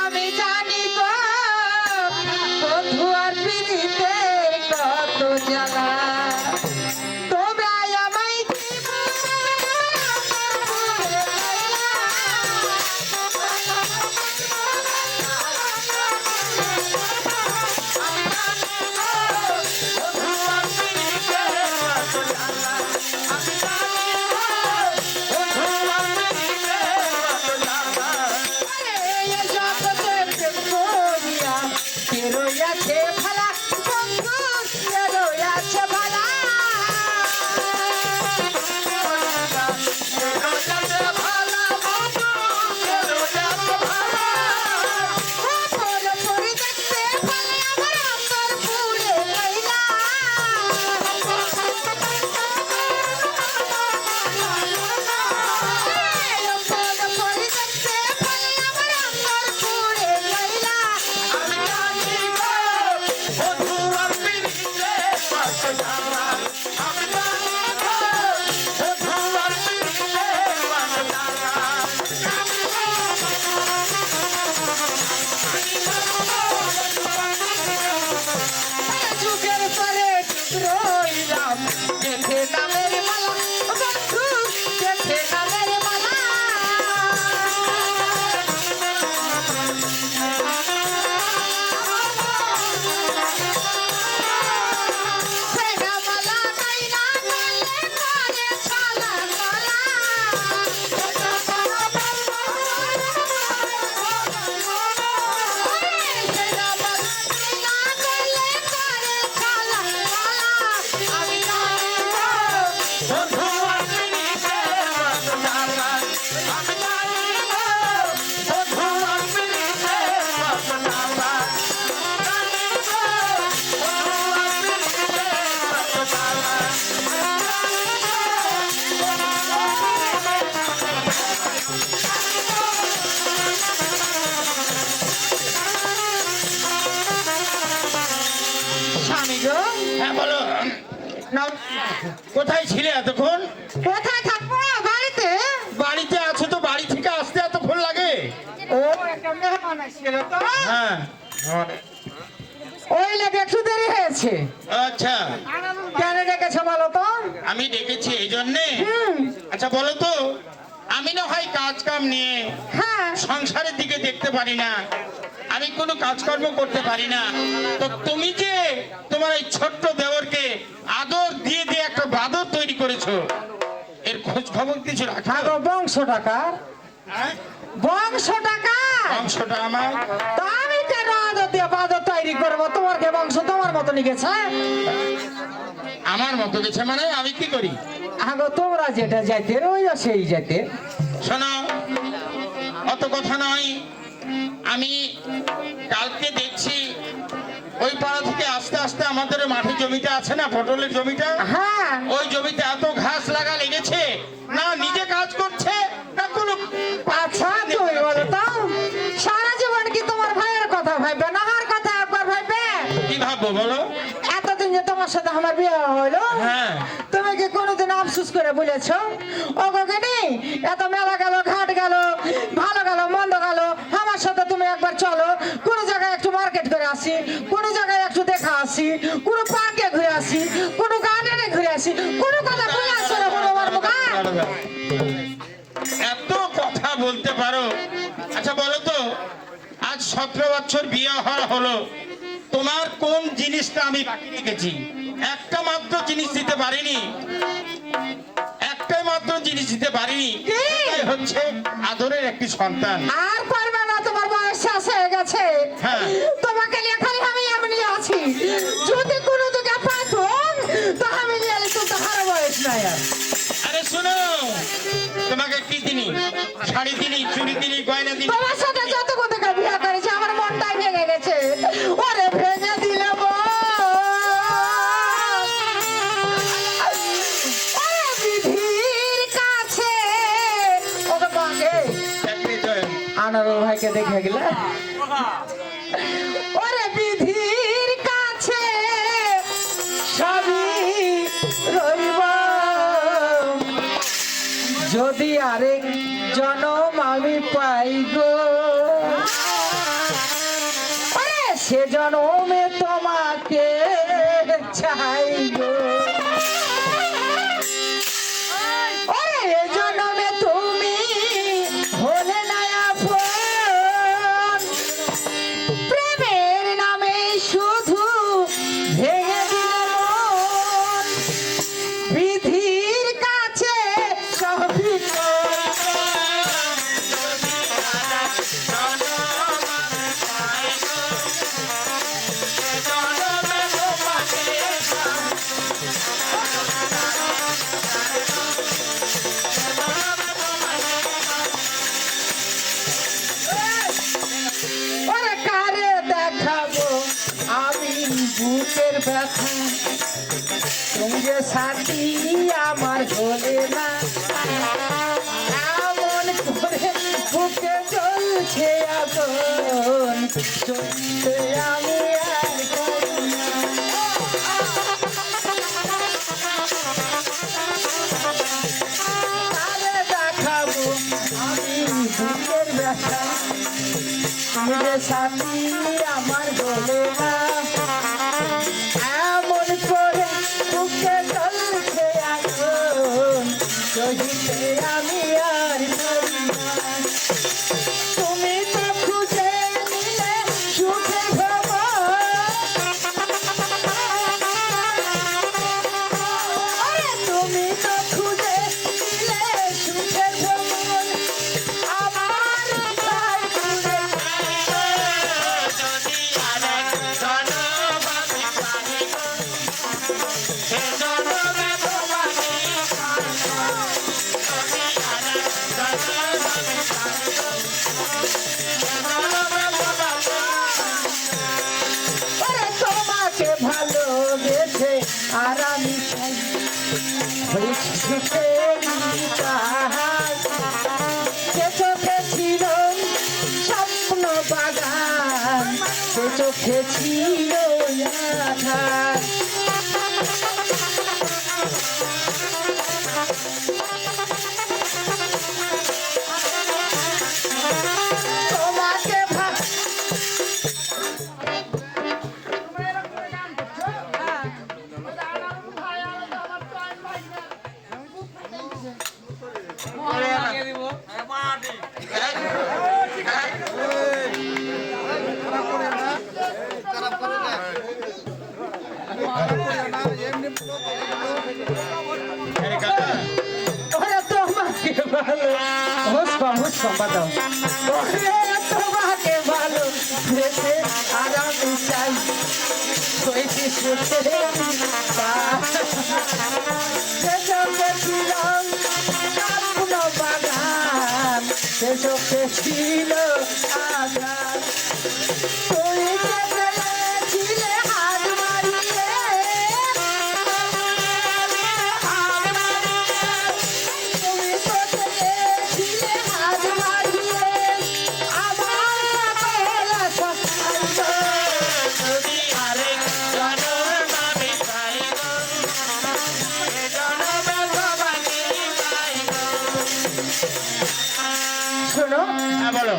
Speaker 1: আমি জানি গো বন্ধু আর পিরিতে কত জ্বালা। তোমরা আমায় কি বুঝাবে, আমার অন্তর রয়েছে ভালা, বন্ধু রয়েছে ভালা। অপর পরি দেখতে ভালে, আমার অন্তর পুড়ে পাইলা। অপর পরি দেখতে ভালে, আমার অন্তর পুড়ে পাইলা। আমি জানি গো বন্ধু আর পিরিতে কত জ্বালা। আমি জানি গো বন্ধু আর পিরিতে কত জ্বালা। যুগের পরে যুগ রইলাম, দেখে নামের মালা, বন্ধু দেখে নামের মালা। সেরা মালা নাই না করলে করে ছালা মালা। সেরা মালা নাই না করলে করে ছালা মালা। আমি জানি গো বন্ধু আর পিরিতে কত জ্বালা। আমি জানি গো বন্ধু আর পিরিতে কত জ্বালা। জানি গো বন্ধু আর পিরিতে কত জ্বালা। স্বামী গো,
Speaker 3: হ্যাঁ, বলো।
Speaker 1: নাও,
Speaker 3: কোথায় ছিলে এতক্ষণ?
Speaker 1: কোথায় থাকবো? বাড়িতে।
Speaker 3: বাড়িতে আছো তো, বাড়ি থেকে আসতে এতক্ষণ লাগে?
Speaker 1: ও একটা মেহমান আসছিল তো,
Speaker 3: হ্যাঁ,
Speaker 1: ওই লেগে একটু দেরি হয়েছে।
Speaker 3: আচ্ছা,
Speaker 1: কেন ডেকেছে বলো তো?
Speaker 3: আমি ডেকেছি এই জন্যে।
Speaker 1: হুম,
Speaker 3: আচ্ছা বলো তো, আমি না হয় কাজ কাম নিয়ে
Speaker 1: হ্যাঁ,
Speaker 3: সংসারের দিকে দেখতে পারি না, আমি কোনো কাজকর্ম করতে পারি না, তো তুমি যে তোমার এই ছোট্ট দেওরকে আদর দিয়ে দিয়ে একটা বাদর তৈরি করেছো, এর খোঁজ খবর কিছু রাখা?
Speaker 1: আগো বংশ টাকার,
Speaker 3: হ্যাঁ?
Speaker 1: বংশ টাকা।
Speaker 3: অংশটা আমার।
Speaker 1: তা আমি কেন আদর দিয়ে বাদর তৈরি করবো? তোমার কে বংশ তোমার মতো নিকেছে?
Speaker 3: আমার মতো গেছে মানে আমি কি করি?
Speaker 1: আগো তোমরা যেটা যাইতে রইও সেই যাইতে।
Speaker 3: শোনো, অত কথা নয়, আমি কালকে দেখছি ওই পাড়া থেকে আস্তে আস্তে আমাদের মাঠে জমিটা আছে না, পটলের জমিটা,
Speaker 1: হ্যাঁ,
Speaker 3: ওই জমিতে এত ঘাস লাগা লেগেছে, না নিজে কাজ করছে না কোনো।
Speaker 1: আচ্ছা তুমি বলো তো, সারা জীবন কি তোমার ভাইয়ের কথা ভাববে না আমার কথা একবার ভাববে?
Speaker 3: কি ভাববো বলো?
Speaker 1: এতদিন যে তোমার সাথে আমার বিয়ে হইলো,
Speaker 3: হ্যাঁ,
Speaker 1: তুমি কি কোনোদিন আফসোস করে বলেছো ও গগনি এত মেলা গেল, ঘাট গেল, ভালো গেল মন্দ গেল, আমার সাথে তুমি একবার চলো, কোন জায়গায় একটু মার্কেট করে আসি, কোন জায়গায় একটু দেখা আসি, কোন পার্কে ঘুরে আসি, কোন গার্ডেনে ঘুরে আসি, কোন কথা বলে
Speaker 3: 17 বছর বিয়ে হওয়া হলো, তোমার কোন জিনিসটা আমি বাকি রেখেছি? একটা মাত্র জিনিস দিতে পারিনি, একটাই মাত্র জিনিস দিতে পারিনি, এটাই হচ্ছে আদরের একটি সন্তান।
Speaker 1: আর পারবে না, তোমার বয়স শেষ হয়ে গেছে।
Speaker 3: হ্যাঁ।
Speaker 1: তোমাকে নিয়ে খালি আমি এমনি আছি, যদি কোনো দিকে পাইতাম তো আমি নিয়ে এলে তো তাহার বয়স নাই আর।
Speaker 3: আরে শোনো, তোমাকে কি দিনি? শাড়ি দিনি, চুড়ি দিনি, গয়না দিনি।
Speaker 1: তোমার সাথে যতক্ষণ থেকে বিয়ে করেছি আমার মনটাই ভেঙে গেছে। ওরে ভেঙে দিলে বিধির কাছে ওকে বাগে
Speaker 3: চাকরি জয়।
Speaker 1: আনারুল ভাইকে দেখে গেলে ওরে বিধির কাছে সবই রইব, যদি আরেক জনম আমি পাই গো, ওরে সে জনমে তোমাকে চাই গো, ওরে এ জনমে তুমি হলে না আপন, প্রেমের নামে শুধু ভেঙে দিলে মন, বিধির কাছে সবই ওরে কারে দেখাবো আমি বুকের ব্যথা, তুমি যে সাথী আমার হলে না, এমন করে বুকে চলছে আগুন, চলতে আমি আর পারি না। কারে দেখাবো আমি বুকের ব্যথা, তুমি যে সাথী আমার হলে না, এমন করে বুকে চলছে আগুন, সহিতে আমি আর পারি না। তুমি তো খুঁজে নিলে সুখে তুমি তো খুঁজে নিলে সুখের ভ্রমণ, আমার প্রায় ঘুরে ওরে তোমাকে ভালোবেসে আর আমি চাই সুখে সে চোখে ছিল স্বপ্ন বাগান, সে চোখে ছিল আধার। তোমাকে ওরে তোমাকে ভালো হুসপাম বাদাও, ওরে তোমাকে ভালো বেসে আর আমি চাই হয়েছি সুখে সে চোখে ছিলাম স্বপ্ন বাগান, সে চোখে ছিল আগান, তুই ছিলে হাত মারিয়ে, তুমি তো ছিলে হাত মারিয়ে, আমার বেলা সকাল শোনো।
Speaker 3: হ্যাঁ বলো।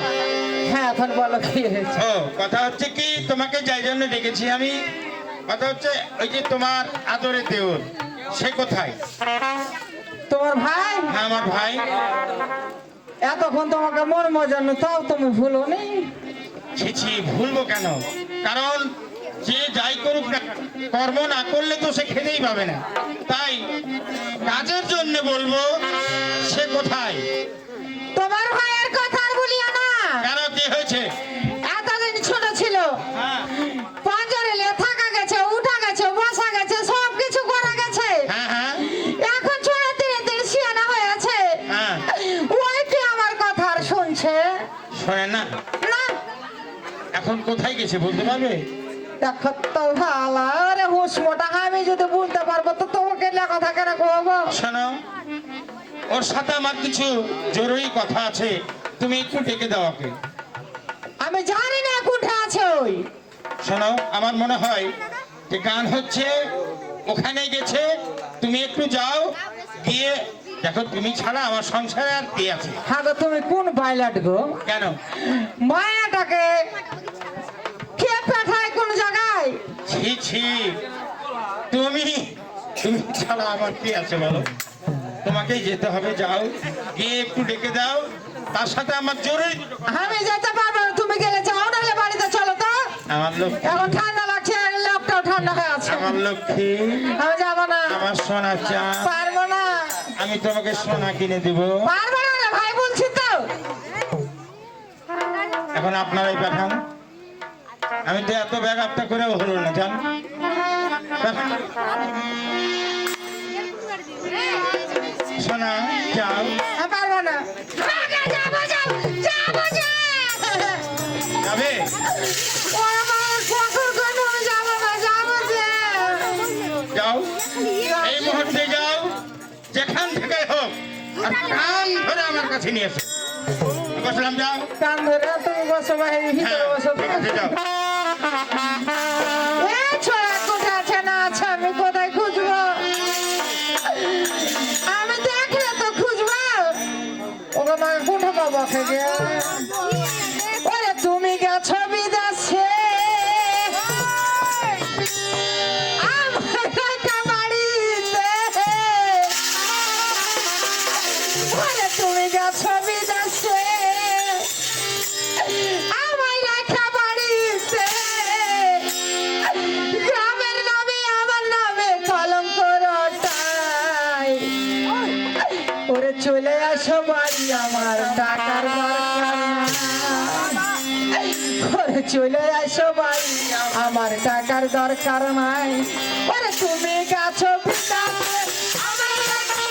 Speaker 1: হ্যাঁ এখন বলো কি হয়েছে।
Speaker 3: ও কথা হচ্ছে কি, তোমাকে যাই জন্য ডেকেছি আমি, কথা হচ্ছে ওই যে তোমার আদরের দেওর, সে কোথায়?
Speaker 1: তোমার ভাই?
Speaker 3: হ্যাঁ আমার ভাই।
Speaker 1: এতক্ষণ তোমাকে মন মজানো, তাও তুমি ভুলো নি।
Speaker 3: ছি ভুলবো কেন? কারণ যে যাই করুক না কেন, কর্ম না করলে তো সে খেতেই পাবে না। তাই কাজের জন্য বলবো, সে কোথায়?
Speaker 1: তোমার ভাইয়ের কথা আর বলিও না।
Speaker 3: কেন, কি হয়েছে?
Speaker 1: এতদিন ছোট ছিল,
Speaker 3: হ্যাঁ
Speaker 1: পাঁজরে নিয়ে থাকা গেছে, উঠা গেছে, বসা গেছে, সব কিছু করা গেছে।
Speaker 3: হ্যাঁ হ্যাঁ
Speaker 1: এখন ছোট দিনে দিন সিয়ানা হয়েছে,
Speaker 3: হ্যাঁ।
Speaker 1: ওই কি আমার কথা আর শুনছে
Speaker 3: শোনে না।
Speaker 1: না?
Speaker 3: এখন কোথায় গেছে বলতে পারবে?
Speaker 1: দেখো তো ভালো রে হুসমোটা, আমি যদি বলতে পারবো তো তোমাকে কথা কেন কহবো?
Speaker 3: শোনো, ওর সাথে আমার কিছু জরুরি কথা আছে, তুমি একটু ডেকে দাও ওকে।
Speaker 1: আমি জানি না কোথায় আছে ওই।
Speaker 3: শোনো, আমার মনে হয় যে গান হচ্ছে, ওখানে গেছে। তুমি একটু যাও, গিয়ে দেখো, তুমি ছাড়া আমার সংসারে আর কে আছে?
Speaker 1: হ্যাঁ গো, তুমি কোন পাইলট গো?
Speaker 3: কেন?
Speaker 1: মায়াটাকে কে পাঠায় কোন জায়গায়?
Speaker 3: ছি ছি, তুমি তুমি ছাড়া আমার কে আছে বলো? তোমাকেই যেতে হবে, যাও গিয়ে একটু ডেকে দাও। তার সাথে আমার জরুরি দুটো কথা।
Speaker 1: আমি যেতে পারবো না, তুমি গেলে যাও, নাহলে বাড়িতে চলো তো।
Speaker 3: আমার লক্ষ্মী,
Speaker 1: এখন ঠান্ডা লাগছে, লোকটাও ঠান্ডা হয়ে আছে।
Speaker 3: আমার লক্ষ্মী,
Speaker 1: আমি যাবো না,
Speaker 3: আমার সোনা চা,
Speaker 1: পারবো না,
Speaker 3: আমি তোমাকে সোনা কিনে দিব।
Speaker 1: পারবো না রে ভাই, বলছি তো।
Speaker 3: এখন আপনারাই পাঠান, আমি তো এত ব্যাগ আপটা করেও হলো না, জান। পাঠান। সোনা যাও।
Speaker 1: আমি পারবো না। আগে যাবো, যাবো, যাবো, যাবো।
Speaker 3: যাবে?
Speaker 1: ও আমার কুকুর গো, আমি যাবো না, যাবো যে।
Speaker 3: যাও, এই মুহূর্তে যাও, যেখান থেকে হোক, আর কান ধরে আমার কাছে নিয়ে এসো। বসলাম, যাও।
Speaker 1: কান ধরে তুমি বসো, ভাই ভিতরে
Speaker 3: হ্যাঁ,
Speaker 1: বসো।
Speaker 3: ঠিক আছে, যাও।
Speaker 1: এ ছোড়া কোথায় আছে না আছে, আমি কোথায় খুঁজবো? আমি দেখলে তো খুঁজবো। ওকে মা কোথা পাবো খেয়ে? ওরে তুমি গেছো বিদেশে, আমার একটা বাড়িতে। ওরে তুমি গেছো বিদেশে, আমার একটা বাড়িতে। গ্রামের নামে আমার নামে কলঙ্ক রটাই। ওরে চলে আসো বাড়ি, আমার টাকার দরকার নাই। ওরে চলে আসো বাড়ি, আমার টাকার দরকার নাই। ওরে তুমি গেছো বিদেশে, আমার টাকার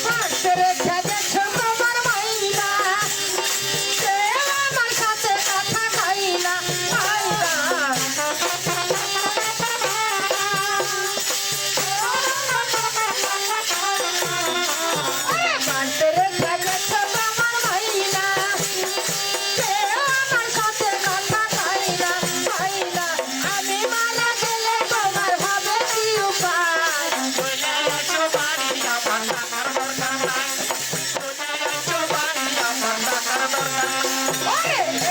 Speaker 1: হাতে রেখে গেছো তোমার মাইনা, সে আমার সাথে কথা কই না, কই না। হাতে রেখে গেছো তোমার মাইনা, সে আমার সাথে কথা কই না, কই না। আমি মারা গেলে তোমার হবে কি উপায়? ওরে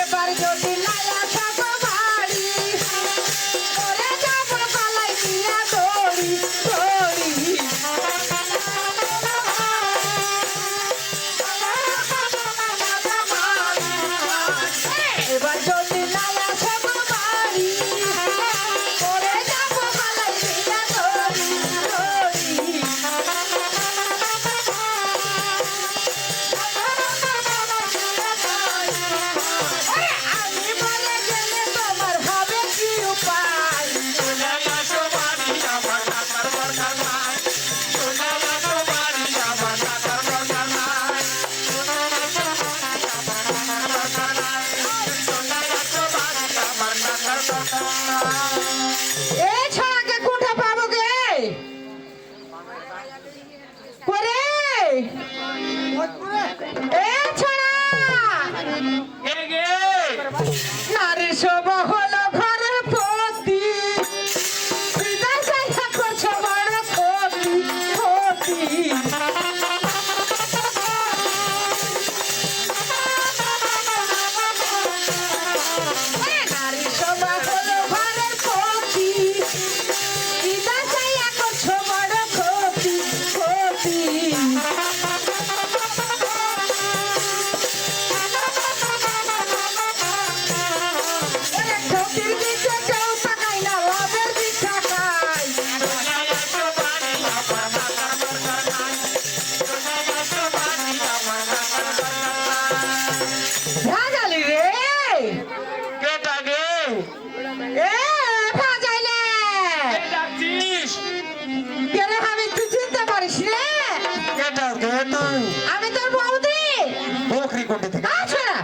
Speaker 1: এবার যদি লায়া থাকো বাড়ি, ওরে যাবো পালাই দিয়া দড়ি, দড়ি। এবার যদি লায়া থাকো বাড়ি, ওরে যাবো পালাই দিয়া দড়ি, দড়ি। আমি বলে গেলে তোমার হবে কি উপায়? এ ছড়াকে কোথা পাবো গে? করে এ ছড়া নারী সব হলো ঘরের প্রতি, বিদেশে করছো বড় ক্ষতি, ক্ষতি। এ ভাজাইলে
Speaker 3: কে ডাকছিস?
Speaker 1: কেন আমি তুই চিনতে পারিস রে?
Speaker 3: কেটা কে তুই?
Speaker 1: আমি তোর বৌদি।
Speaker 3: বকরি কোটে থেকে।
Speaker 1: আচ্ছা না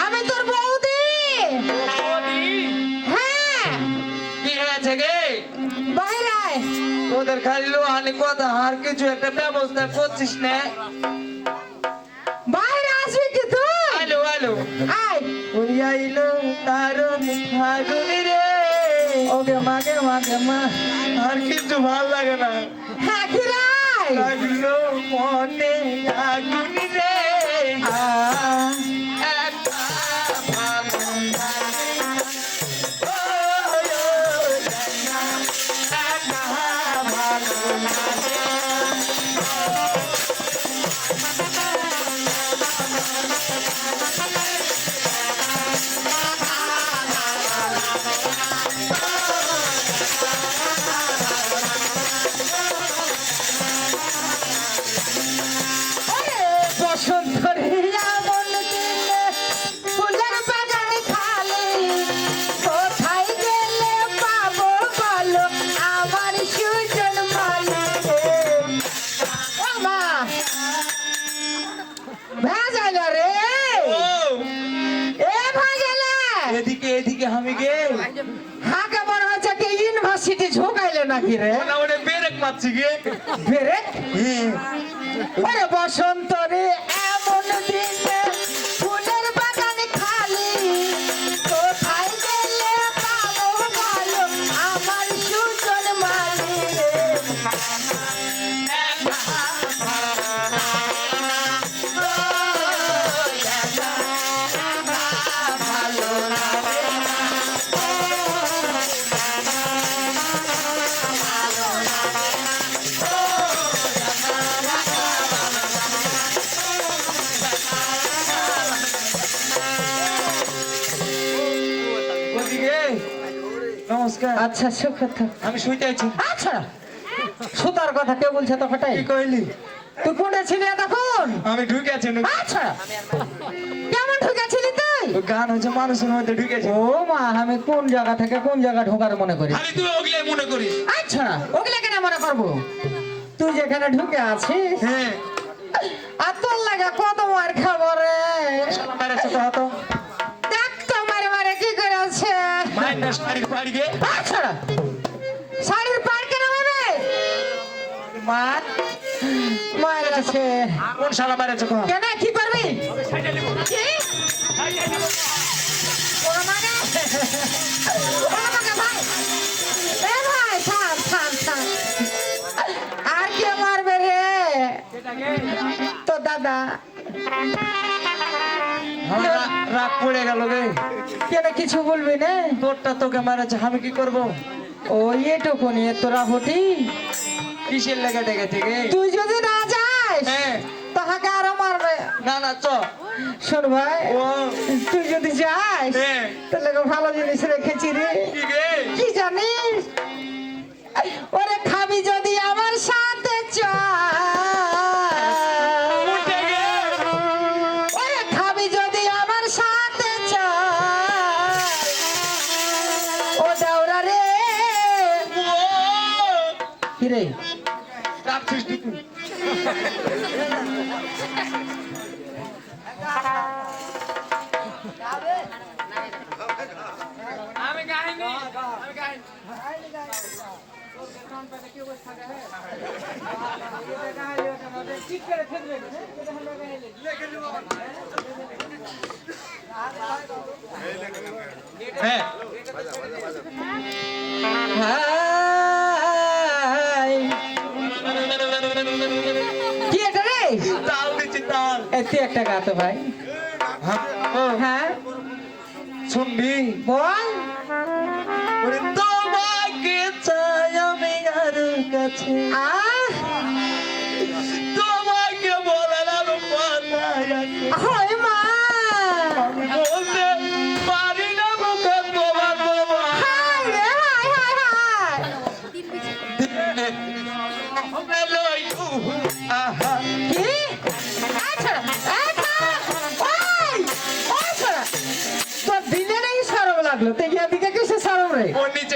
Speaker 1: আমি তোর বৌদি।
Speaker 3: বৌদি,
Speaker 1: হ্যাঁ
Speaker 3: কি হয়েছে গে?
Speaker 1: বাইরে আয়।
Speaker 3: ওদের খালি লোহানি কথা আর কিছু একটা ব্যবস্থা করছিস না?
Speaker 1: বাইরে আসবি কি তুই?
Speaker 3: আলো আলো
Speaker 1: আয়।
Speaker 3: ওই আইলো তারুণ ফাগুনি রে।
Speaker 1: ওকে মাগে মা
Speaker 3: আর কিছু ভাল লাগে না।
Speaker 1: হ্যাঁ কি রে?
Speaker 3: লাগলো মনে আগুনি রে। একটা ভালো লাগে। ও, একটা ভালো লাগে।
Speaker 1: ওরে বসন্ত রে এমন দিনে ফুলের বাগান খালি, কোথায় গেলে পাবো বলো আমার সুজন মালিক। ও মা ভেজাইল রে।
Speaker 3: ও,
Speaker 1: এ ভাজাইলে
Speaker 3: এদিকে এদিকে আমি গে
Speaker 1: হাকে মনে হচ্ছে কি ইউনিভার্সিটি ঝোকাইলে নাকি রে?
Speaker 3: না ওরে বেরেক মারছি গে।
Speaker 1: বেরে ওরে বসন্ত রে এমন দিনে ফুলের বাগান খালি, কোথায় গেলে পাবো বলো আমার সুজন মালিক।
Speaker 3: ওদিকে নমস্কার।
Speaker 1: আচ্ছা সুখত থাক।
Speaker 3: আমি শুইতে আছি।
Speaker 1: আচ্ছা সুতার কথা কে বলছে তো ফটাই?
Speaker 3: কি কইলি?
Speaker 1: তুই কোনটা ছিলি তখন?
Speaker 3: আমি ঢুকে আছি না।
Speaker 1: আচ্ছা কেমন ঢুকেছিলি তুই?
Speaker 3: ও গান হচ্ছে মানুষের মধ্যে ঢুকেছে।
Speaker 1: ও মা আমি কোন জায়গা থেকে কোন জায়গা ঢোকার মনে করি।
Speaker 3: খালি তুই ওগলে মনে করিস।
Speaker 1: আচ্ছা ওগুলা কেন মনে করবো? তুই যেখানে ঢুকে আছিস
Speaker 3: হ্যাঁ
Speaker 1: আর তোর লাগা কত মার খাবো রে।
Speaker 3: মেরেছে তো হতো।
Speaker 1: দেখ তো মারে মারে কি করে আছে।
Speaker 3: মাইনাস বাড়ি বাড়ি গে।
Speaker 1: আচ্ছা শাড়ির পার কেন হবে?
Speaker 3: মার
Speaker 1: মায়ের আছে
Speaker 3: কোন শালা মেরেছে কো?
Speaker 1: কেন কি করবি? কি? ওরা মানে ওরা মানে ভাই এ ভাই থাম থাম থাম। আর কে মারবে রে? তো দাদা
Speaker 3: আমার রাগ পড়ে গেল গে।
Speaker 1: কেন কিছু বলবি না?
Speaker 3: তোরটা তোকে মেরেছে আমি কি করব?
Speaker 1: ও এটুকু নিয়ে তোরা হটি।
Speaker 3: কিসের লেগে ডেকে থেকে?
Speaker 1: তুই যদি না যাস
Speaker 3: হ্যাঁ
Speaker 1: তাহাকে আরো মারবে।
Speaker 3: না না চ।
Speaker 1: শোন ভাই
Speaker 3: ও
Speaker 1: তুই যদি যাস
Speaker 3: হ্যাঁ
Speaker 1: তাহলে ভালো জিনিস রেখেছি রে।
Speaker 3: কি গে?
Speaker 1: কি জানিস? ওরে খাবি যদি আমার সাথে চল।
Speaker 3: উঠে গে।
Speaker 1: ওরে খাবি যদি আমার সাথে চল। ও দাওরা রে।
Speaker 3: ও
Speaker 1: কি রে?
Speaker 3: রাখছিস তুই। আমি গাইনি আমি গাইনি। হ্যাঁ
Speaker 1: হাই। কি এটা রে?
Speaker 3: তাল দিচ্ছি তাল।
Speaker 1: এতে একটা গাতো ভাই।
Speaker 3: ও
Speaker 1: হ্যাঁ
Speaker 3: শুনবি?
Speaker 1: বল।
Speaker 3: ওরে তোমাকে চাই আমি আর কাছে,
Speaker 1: আহ
Speaker 3: তোমাকে বলার কথাই আছে।
Speaker 1: হয় মা।
Speaker 3: আমি বলতে পারি না মুখে তোমার বাবা।
Speaker 1: হাই রে হাই হাই হাই।
Speaker 3: আহা
Speaker 1: কি?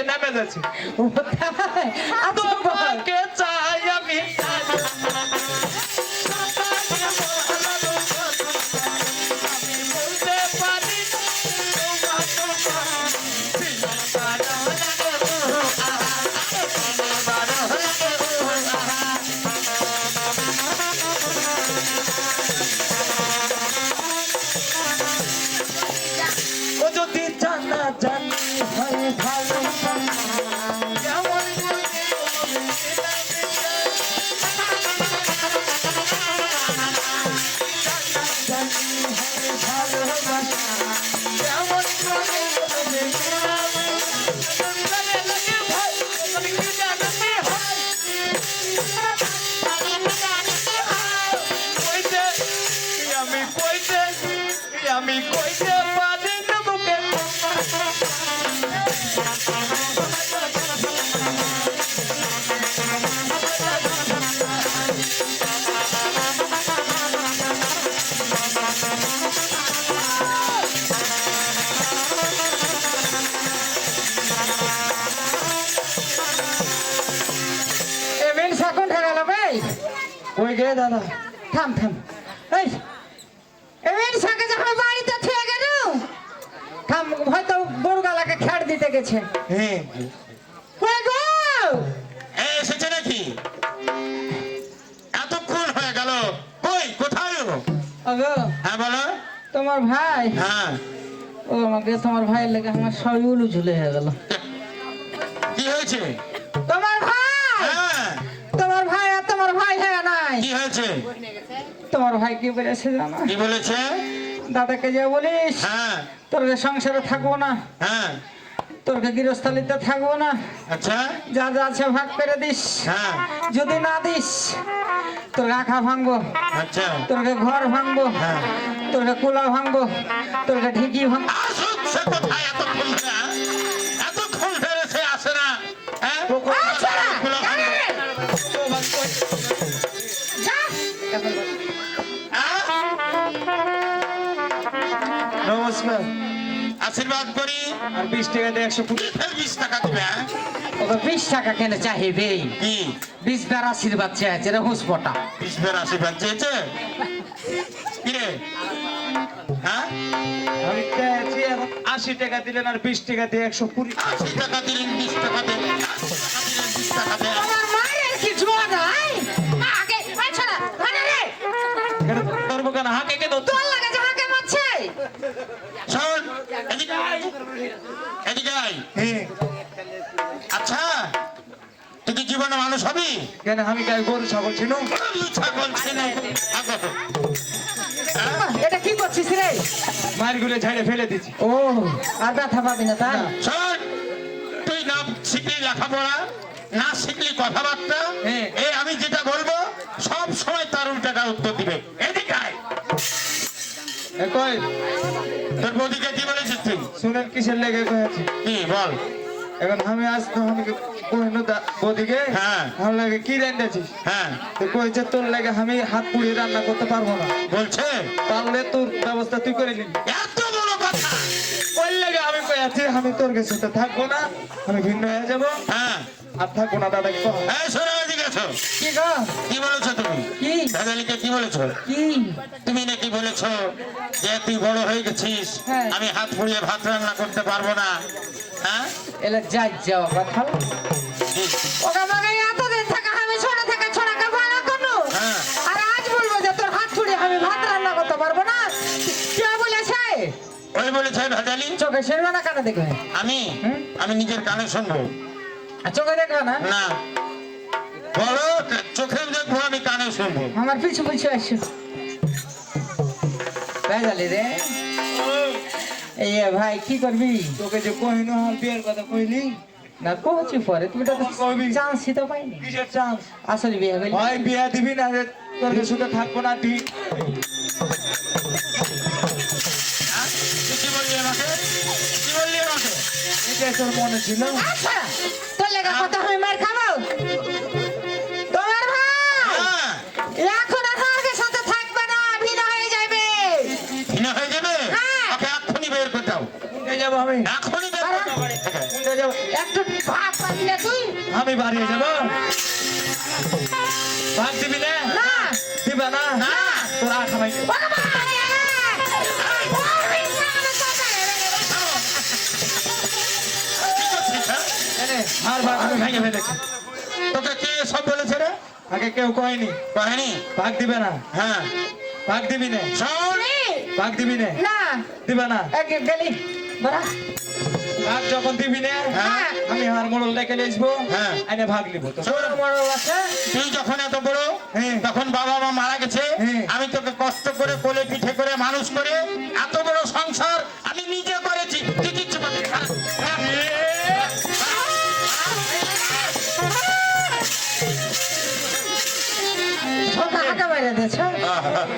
Speaker 3: নেমে যাচ্ছে।
Speaker 1: ও তাই? আচ্ছা বল।
Speaker 3: তোমাকে চাই আমি বলতে পারি ও যদি জানা জানি হয় ভালো যেমন আমি কইতে পারি না তোকে
Speaker 1: এমন সাকুন ঠেলা ভাই
Speaker 3: কই গে দাদা
Speaker 1: থাম থাম এই এমন সাকে যখন বাড়িতে থুয়ে গেল থাম হয়তো গরুগালাকে খেড় দিতে গেছে
Speaker 3: হ্যাঁ
Speaker 1: কই গো
Speaker 3: এসেছে নাকি এতক্ষণ হয়ে গেল কই কোথায় ও?
Speaker 1: ওগো
Speaker 3: হ্যাঁ বলো
Speaker 1: তোমার ভাই
Speaker 3: হ্যাঁ
Speaker 1: ও আমাকে তোমার ভাইয়ের লেগে আমার সবই উলু ঝুলে হয়ে গেল
Speaker 3: কি হয়েছে
Speaker 1: তোমার ভাই
Speaker 3: হ্যাঁ
Speaker 1: তোমার ভাই আর তোমার ভাই হ্যাঁ নাই
Speaker 3: কি হয়েছে
Speaker 1: তোমার ভাই কি বলেছে জানো
Speaker 3: কি বলেছে
Speaker 1: দাদাকে যে বলিস
Speaker 3: হ্যাঁ
Speaker 1: তোরকে সংসারে থাকবো না
Speaker 3: হ্যাঁ
Speaker 1: তোরকে গৃহস্থালিতে থাকবো না
Speaker 3: আচ্ছা
Speaker 1: যা যা আছে ভাগ করে দিস
Speaker 3: হ্যাঁ
Speaker 1: যদি না দিস তোর রাখা ভাঙবো
Speaker 3: আচ্ছা
Speaker 1: তোরকে ঘর ভাঙবো
Speaker 3: হ্যাঁ।
Speaker 1: তোরকে কুলা ভাঙবো তোরকে ঢিকি ভাঙবো
Speaker 3: আসুক সে কোথায় এতক্ষণ ধরে হ্যাঁ? এতক্ষণ ধরে সে আসে না হ্যাঁ
Speaker 1: আসে না?
Speaker 3: খোলা ভাঙবো।
Speaker 1: যা।
Speaker 3: হ্যাঁ?
Speaker 4: নমস্কার।
Speaker 3: আশীর্বাদ করি
Speaker 4: আর 20 টাকা দিয়ে 120
Speaker 3: ফের 20 টাকা দিবে হ্যাঁ?
Speaker 1: ওকে 20 টাকা কেন চাহিবে
Speaker 3: কি
Speaker 1: 20 বার আশীর্বাদ চেয়েছে রে হুসপটা
Speaker 3: 20 ফের আশীর্বাদ চেয়েছে কি রে হ্যাঁ
Speaker 4: আমি চাইছি এখন 80 টাকা দিলেন আর 20 টাকা দিয়ে 120
Speaker 3: 80 টাকা দিলেন 20 টাকা দেন 80 টাকা দিলেন 20 টাকা দেন
Speaker 1: আমার মায়ের কি জোর নাই আগে আচ্ছা না মানে রে
Speaker 4: এটা ধরবো কেন হাঁকে কে ধরতো
Speaker 1: তোর লাগে যাকে মারছে
Speaker 3: শোন এদিকে আয় এদিকে আয়
Speaker 4: হ্যাঁ
Speaker 3: আচ্ছা তুই কি জীবনে মানুষ হবি
Speaker 4: কেন আমি গায়ে গরু ছাগল ছিল
Speaker 3: ছাগল ছেলে আগত
Speaker 1: এটা কি করছিস রে
Speaker 4: মারগুলো ঝাড়ে ফেলে দিছি
Speaker 1: ও আর ব্যথা পাবি না তাই
Speaker 3: শোন তুই না শিখলি লেখাপড়া না শিখলি কথাবার্তা
Speaker 4: হ্যাঁ।
Speaker 3: এই আমি যেটা বলবো সব সময় তার উল্টাটা উত্তর দিবে এদিকে আয়
Speaker 4: এ কই
Speaker 3: তোর বৌদিকে কি বলেছিস তুই
Speaker 4: শুনেন কিসের লেগে কয়েছে
Speaker 3: কি বল
Speaker 4: এখন আমি আজ তো আমি কইনো বদিকে
Speaker 3: হ্যাঁ।
Speaker 4: আমার লাগে কি রান্নাছিস
Speaker 3: হ্যাঁ
Speaker 4: তো কইছে তোর লাগে আমি হাত পুড়িয়ে রান্না করতে পারবো না
Speaker 3: বলছে
Speaker 4: তাহলে তোর ব্যবস্থা তুই করে নিবি
Speaker 3: এত বড় কথা
Speaker 4: ওই লাগে আমি কইছি আমি তোর কাছে তো থাকবো না আমি ভিন্ন হয়ে যাবো
Speaker 3: হ্যাঁ
Speaker 4: আর থাকবো না দাদাকে কহ
Speaker 3: এই শোনো এদিকে এসো
Speaker 1: কি গো
Speaker 3: কি বলেছো তুমি
Speaker 1: কি
Speaker 3: দাদালিকে কি বলেছো
Speaker 1: কি
Speaker 3: তুমি নাকি বলেছো যে তুই বড় হয়ে গেছিস
Speaker 1: হ্যাঁ।
Speaker 3: আমি হাত পুড়িয়ে ভাত রান্না করতে পারবো না হ্যাঁ
Speaker 1: এলে যাই যাও কথা
Speaker 3: কি?
Speaker 1: ওকে মাগে এতদিন থাকা আমি ছোট থেকে ছোড়া কে বড় করনু
Speaker 3: হ্যাঁ।
Speaker 1: আর আজ বলবো যে তোর হাত ছুড়ে আমি ভাত রান্না করতে পারবো না কে বলেছে
Speaker 3: ওই বলেছে ভাজালি
Speaker 1: চোখে শুনবে না কানে দেখবে
Speaker 3: আমি
Speaker 1: হুম?
Speaker 3: আমি নিজের কানে শুনবো
Speaker 1: আর চোখে দেখবে না
Speaker 3: না বলো চোখে দেখবো আমি কানে শুনবো
Speaker 1: আমার পিছু পিছু আসছো বেজালি রে এই ভাই কি করবি
Speaker 4: তোকে যে কহিনো আমার বিয়ের কথা কইলি
Speaker 1: না কইছি পরে তুমি তো
Speaker 4: কইবি।
Speaker 1: চান্স তো পাইনি
Speaker 4: কিসের চান্স
Speaker 1: আসলে বিয়ে হইল
Speaker 4: হয় বিয়া দিবি না রে তোর সাথে থাকবো না তুই
Speaker 3: হ্যাঁ? তুই কি বললি আমাকে কি বললি আমাকে
Speaker 4: এটাই তোর মনে ছিল
Speaker 1: আচ্ছা তোর লেগে কথা আমি মার খাবো তোমার ভাই
Speaker 3: হ্যাঁ
Speaker 1: এখন আর আমাদের সাথে থাকবে না ভিন্ন হয়ে যাবে
Speaker 3: ভিন্ন হয়ে যাবে
Speaker 1: হ্যাঁ।
Speaker 3: ওকে এক্ষুনি বের করে দাও
Speaker 4: কোনটা যাবো আমি
Speaker 3: এখনই বের করে দাও বাড়ি থেকে
Speaker 4: কোনটা বাড়িয়ে যাবো
Speaker 1: একটু ভাত পাবি না তুই?
Speaker 4: আমি বাড়িয়ে যাবো ভাগ দিবি না
Speaker 1: না।
Speaker 4: দিবা না
Speaker 1: না।
Speaker 4: তোর আখ আমায় আর ভাগ আমি ভেঙে ফেলেছি
Speaker 3: তোকে কে সব বলেছে রে?
Speaker 4: আগে কেউ কয়নি
Speaker 3: কাহিনী?
Speaker 4: ভাগ দিবে না
Speaker 3: হ্যাঁ
Speaker 4: ভাগ দিবি না
Speaker 3: শোন,
Speaker 4: ভাগ দিবি না
Speaker 1: না।
Speaker 4: দিবা না
Speaker 1: গেলি বড়া।
Speaker 4: ভাগ যখন দিবি না
Speaker 3: হ্যাঁ।
Speaker 4: আমি হার মোড়ল ডেকে নিয়ে আসবো
Speaker 3: হ্যাঁ।
Speaker 4: এনে ভাগ নিবো তো
Speaker 1: তোর বড় আছে?
Speaker 3: তুই যখন এত বড়
Speaker 4: হ্যাঁ।
Speaker 3: তখন বাবা মা মারা গেছে,
Speaker 4: হ্যাঁ।
Speaker 3: আমি তোকে কষ্ট করে কোলে পিঠে করে মানুষ করে এত বড় সংসার আমি নিজে করেছি, তুই কিচ্ছু পাবি না।
Speaker 1: ছোট হাতে বাইরে দিয়েছ?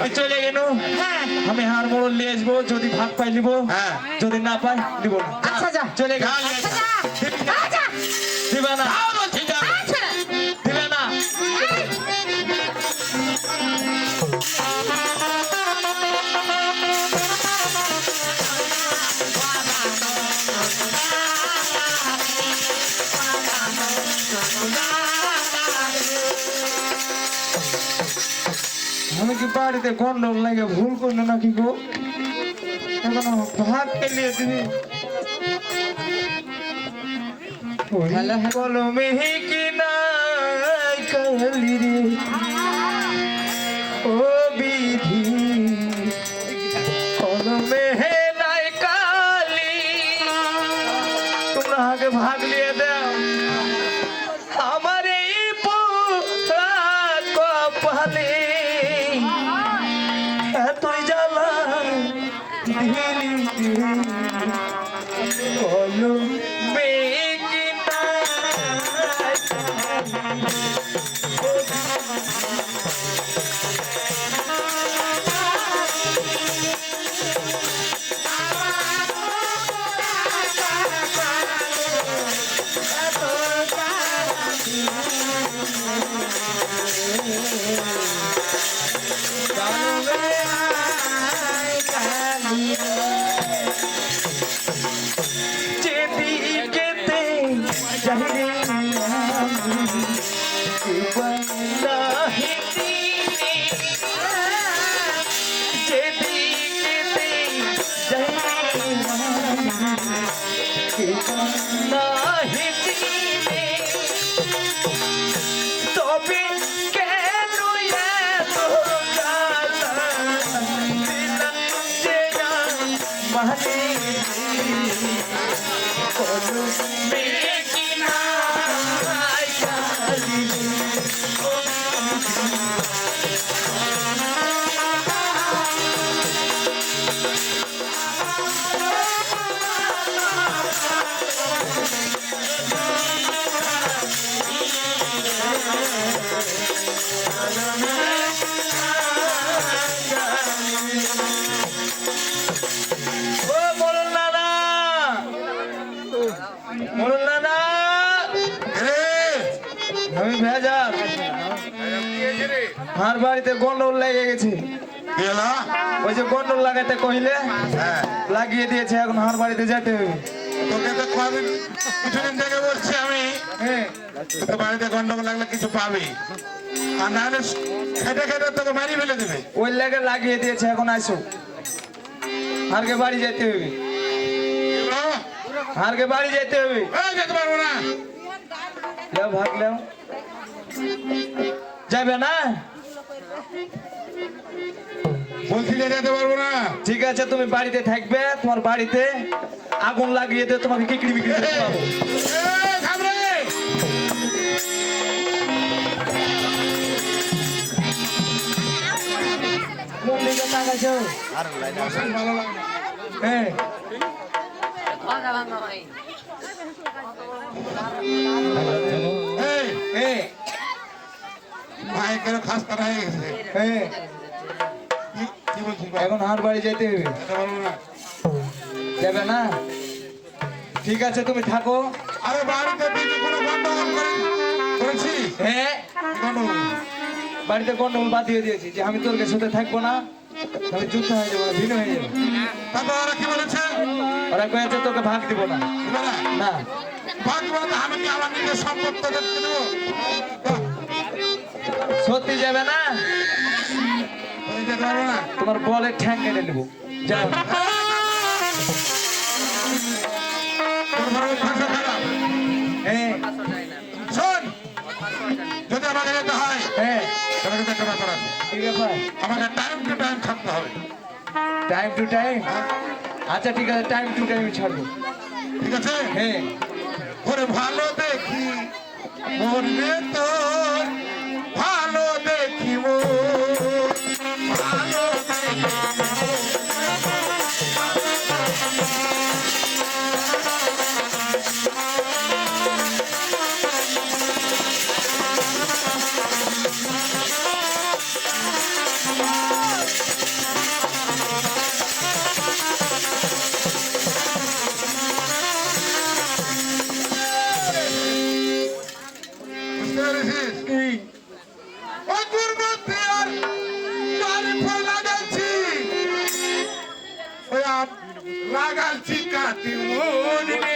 Speaker 4: আমি চলে গেল
Speaker 1: হ্যাঁ।
Speaker 4: আমি হার মোড়ল নিয়ে আসবো যদি ভাগ পাই নিবো
Speaker 3: হ্যাঁ।
Speaker 4: যদি না পাই নিবো না
Speaker 1: আচ্ছা যা।
Speaker 4: চলে গেল
Speaker 3: যা, নিয়ে যা।
Speaker 1: আচ্ছা।
Speaker 4: দিবা না
Speaker 3: যাও বলছি, যাও।
Speaker 1: আচ্ছা।
Speaker 4: দিবে না আমি কি বাড়িতে গন্ডল লাগে ভুল করলো নাকি গো এখন ভাগ পেলিয়ে দিবি
Speaker 1: হ্যালো, হ্যালো।
Speaker 4: বলো মেহি কি নাই কালি রে ও বিধি কলমে হে নাই কালি তোমরা আগে ভাগ নিয়ে দাও আমার এই পোড়া কপালে এতই জ্বালা দিলি কলমে কি নাই যেদিকেতে যাই রে যেদিকেতে যাই রে তবে কেন এত জ্বালা দিলাম যে মানে কলমে কি নাই কালি ও মোড়ল নানা মোড়ল নানা আমি ভেজাল আমার বাড়িতে গন্ডল লেগে গেছে
Speaker 3: গেলা?
Speaker 4: ওই যে গন্ডল লাগাতে কইলে
Speaker 3: হ্যাঁ।
Speaker 4: লাগিয়ে দিয়েছে এখন আমার বাড়িতে যেতে হবে
Speaker 3: তোকে তো কদিন কিছুদিন থেকে বলছি আমি,
Speaker 4: হ্যাঁ
Speaker 3: তো বাড়িতে গন্ডগোল লাগলে কিছু পাবি, আর নাহলে খেটে খেটে তোকে মারি ফেলে দেবে।
Speaker 4: ওই লেগে লাগিয়ে দিয়েছে এখন আসো আরকে বাড়ি যেতে হবে আরকে বাড়ি যেতে হবে
Speaker 3: যেতে পারবো না।
Speaker 4: লেও ভাগ লেও যাবে না
Speaker 3: বলছি যে যেতে পারবো না।
Speaker 4: ঠিক আছে তুমি বাড়িতে থাকবে তোমার বাড়িতে আগুন লাগিয়ে দিয়ে তোমাকে কিকড়ি বিক্রি করতে পারবো
Speaker 3: থাম রে।
Speaker 4: কোন দিকে তাকাইছো
Speaker 3: ভালো লাগে না।
Speaker 4: হ্যাঁ
Speaker 3: এই,
Speaker 4: হ্যাঁ
Speaker 3: মাইকের খাস্তা হয়ে গেছে।
Speaker 4: হ্যাঁ
Speaker 3: কি বলছিস বল?
Speaker 4: এখন আর বাড়ি যেতে হবে
Speaker 3: যেতে পারবো না।
Speaker 4: যাবে না ঠিক আছে তুমি থাকো
Speaker 3: আরে বাড়িতে তুই কি কোনো গন্ডগোল করেছিস?
Speaker 4: হ্যাঁ
Speaker 3: গন্ডগোল?
Speaker 4: বাড়িতে গন্ডগোল বাঁধিয়ে দিয়েছি যে আমি তোর সাথে থাকবো না তাহলে যুদ্ধ হয়ে যাবে ভিন্ন হয়ে যাবে
Speaker 2: তারপর ওরা কি বলেছে
Speaker 4: ওরা কয়েছে তোকে ভাগ দিব না
Speaker 2: দিবে না?
Speaker 4: না
Speaker 2: ভাগ বলে তো আমি কি আমার নিজের সম্পদ তোদেরকে দেবো
Speaker 4: সত্যি যাবে না
Speaker 2: তুমি যেতে পারবে না
Speaker 4: তোমার বলে ঠ্যাং কেটে নেবো যাও
Speaker 2: তোর বড় অভ্যাস খারাপ
Speaker 4: হ্যাঁ
Speaker 2: শোন যদি আমাকে যেতে হয়
Speaker 4: হ্যাঁ
Speaker 2: তাহলে কিন্তু একটা ব্যাপার আছে
Speaker 4: কি ব্যাপার
Speaker 2: আমাকে টাইম টু টাইম থাকতে হবে
Speaker 4: টাইম টু টাইম আচ্ছা ঠিক আছে টাইম টু টাইম ছাড়বো
Speaker 2: ঠিক আছে
Speaker 4: হ্যাঁ
Speaker 2: ওরে ভালো দেখি মরবে তো ভালো দেখিব ভালো বুঝতে পেরেছিস ওই দুর্গন্ধে আর গাড়ি ফল লাগাচ্ছি ওই লাগাচ্ছি কাটি মনে
Speaker 4: না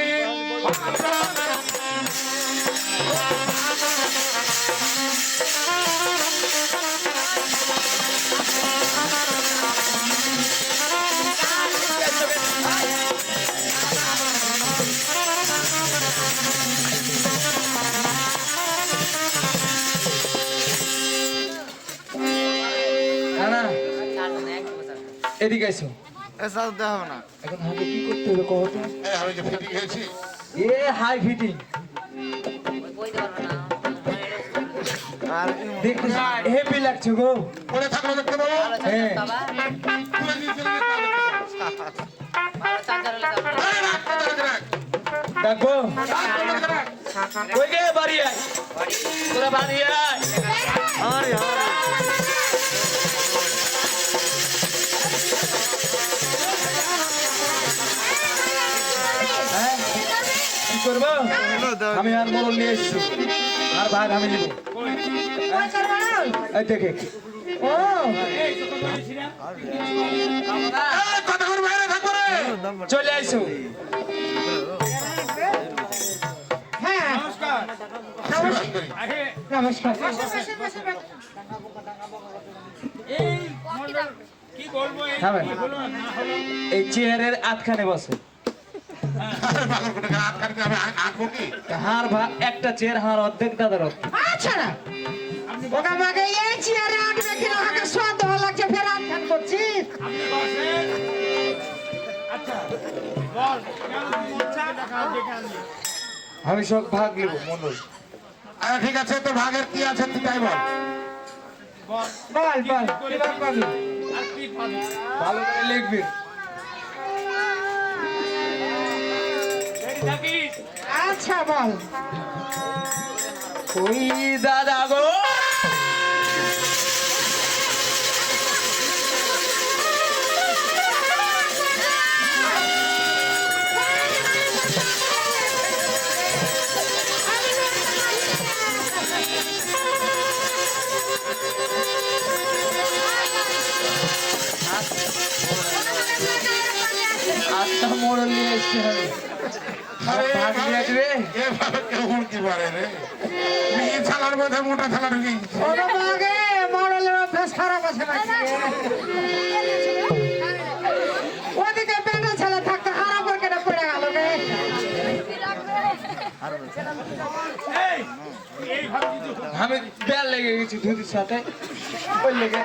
Speaker 4: এদিকে এসো
Speaker 3: এসব দেওয়া হবে না
Speaker 4: এখন আমাকে কি করতে হবে কহ তো
Speaker 2: আমি যে ফিটিং খেয়েছি
Speaker 4: এ হাই ফিটিং
Speaker 3: আর কি
Speaker 4: দেখতে হেভি লাগছে গো
Speaker 2: পরে থাকলে দেখতে পাবো
Speaker 4: হ্যাঁ
Speaker 2: তুলে নিয়ে চলে যেতে হবে। এই রাখ, কোথায় রাখ?
Speaker 4: দেখো
Speaker 2: রাখ, কোথায় রাখ?
Speaker 4: কই গে বাড়ি আয় তোরা বাড়ি আয়
Speaker 3: আরে
Speaker 4: হ্যাঁ কি করবো আমি আর মোড়ল নিয়ে এসছি আর ভাগ আমি নিব এই দেখে ও
Speaker 2: এই, কতক্ষণ বাইরে থাকবো রে?
Speaker 4: চলে আইসো
Speaker 1: হ্যাঁ নমস্কার
Speaker 4: থামেন এই চেয়ারের আটখানে বসে
Speaker 2: আরে পাগল কোথাকার, হাত কাটতে আমি আঁকবো কি?
Speaker 4: হার ভাগ একটা চেয়ার হার অর্ধেক দাদার অর্ধেক
Speaker 1: আচ্ছা না ওটা আমাকে এই চেয়ারে আটবে কিনা আমাকে সব ভালো লাগছে ফের আটখান করছিস
Speaker 4: আমি সব ভাগ নেব মন্ডল
Speaker 2: আরে ঠিক আছে তোর ভাগের কি আছে তুই তাই বল
Speaker 1: বল বল কি ভাগ পাবি
Speaker 4: ভালো করে লিখবি
Speaker 1: আচ্ছা বল
Speaker 4: ওই দাদা গো আটটা মোড়ল নিয়ে এসছি আমি
Speaker 2: আরে
Speaker 4: ভাগ নিয়ে আসবে
Speaker 2: এভাবে কেমন কি পারে রে মেয়ে ছালার মধ্যে মোটা ছালা ঢুকে গেছে।
Speaker 1: ওটা আগে মডেলের অভ্যাস খারাপ আছে নাকি ওদিকে প্যান্ডেল ছেলে থাকতে খারাপ করে কেটে পড়ে গেল রে
Speaker 4: আমি বেল লেগে গেছি ধুতির সাথে ওই লেগে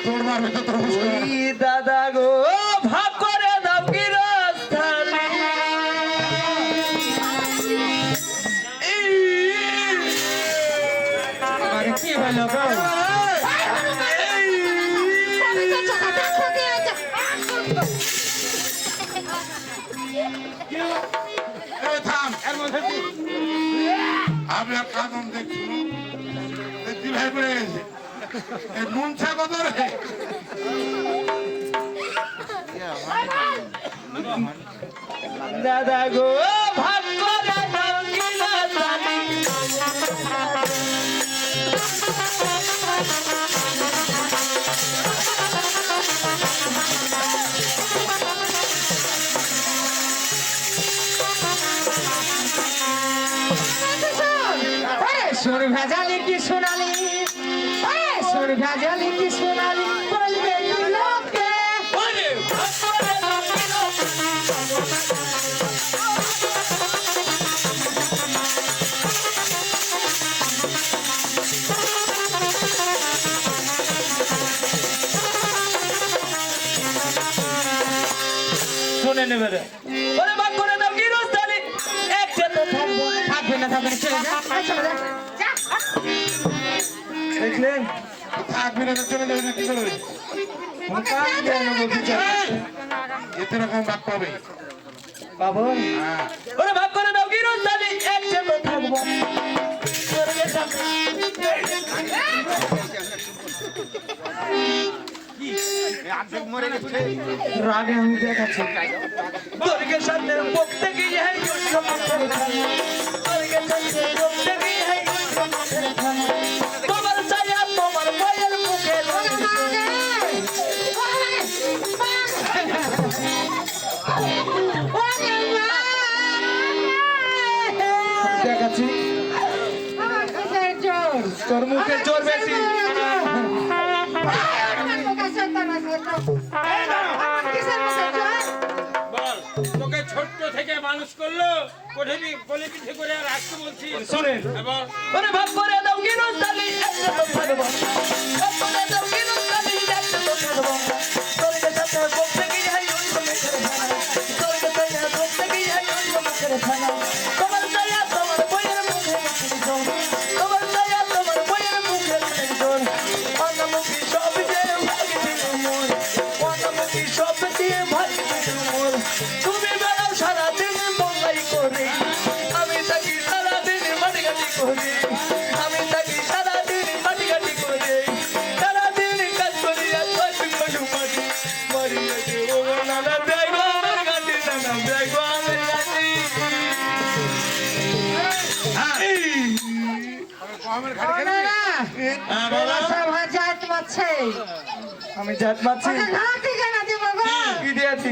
Speaker 2: তোর মারবে তো তোর হুঁশ করে।
Speaker 4: ওই দাদা গো ভাগ করে দাও কি রাস্তালি
Speaker 1: আরে কি হলো গো
Speaker 2: এই থাম এর মধ্যে আমি আর কাদম দেখছি দেখছি ভাই পড়ে গেছে এই মুনছা কত রে
Speaker 4: দাদা গো ভাগ করে দাও কি রাস্তালি
Speaker 1: সোনালি কি সোনালি বলবে কি লোকে
Speaker 3: ওরে ভাগ করে দাও গিরস্তালি শুনে নেবে রে ওরে ভাগ করে দাও গিরস্তালি একসাথে থাকবো
Speaker 1: থাকবে না চলে যা চলে যা
Speaker 4: দেখলেন
Speaker 2: থাকবি না তো চলে যাবে না কি করবে
Speaker 4: কান দেন বিচার
Speaker 2: এতে রকম ভাগ পাবে
Speaker 4: বাবন
Speaker 2: হ্যাঁ
Speaker 3: ওরে ভাগ করে দাও গিরস্তালি একসাথে থাকবো স্বর্গে থাকবো
Speaker 4: রাগে আমি দেখাচ্ছি
Speaker 3: স্বর্গের সাথে বলতে গিয়ে হ্যাঁ স্বর্গের সাথে বলতে গিয়ে হ্যাঁ তোমার ছায়া তোমার বয়ের মুখে
Speaker 4: দেখাচ্ছি তোর মুখে জোর বেশি
Speaker 5: বল তোকে ছোট্ট থেকে মানুষ করলো কোঠেনি বলে পিঠে করে আর আসতে বলছি
Speaker 4: শোনেন
Speaker 5: বল
Speaker 3: ওরে ভাগ করে দাও গিরস্তালি একসাথে থাকবো ভাগ করে দাও গিরস্তালি একসাথে থাকবো স্বর্গের সাথে বলতে গিয়ে হ্যাঁ স্বর্গের সাথে বলতে গিয়ে হ্যাঁ তোমার ছায়া তোমার বয়ের মুখে তোমার ছায়া তোমার বয়ের মুখে অন্যমুখী সব দিয়ে ভাগিয়ে মোর অন্যমুখী সব দিয়ে ভাগিয়ে মোর তুমি বেড়াও সারাদিন বঙ্গাই করে আমি থাকি সারাদিন মাটিঘাটি করে আমি থাকি সারাদিন মাটিঘাটি করে সারাদিন কাজ করি আর কষ্ট করি মাটি মারিয়ে দেবো নানা দেখবো আমার গাছি নানা দেখবো আমার গাছি
Speaker 2: গমের খাড়ি খেলি
Speaker 3: হ্যাঁ বলো
Speaker 4: আমি জাত মারছি কি দিয়েছি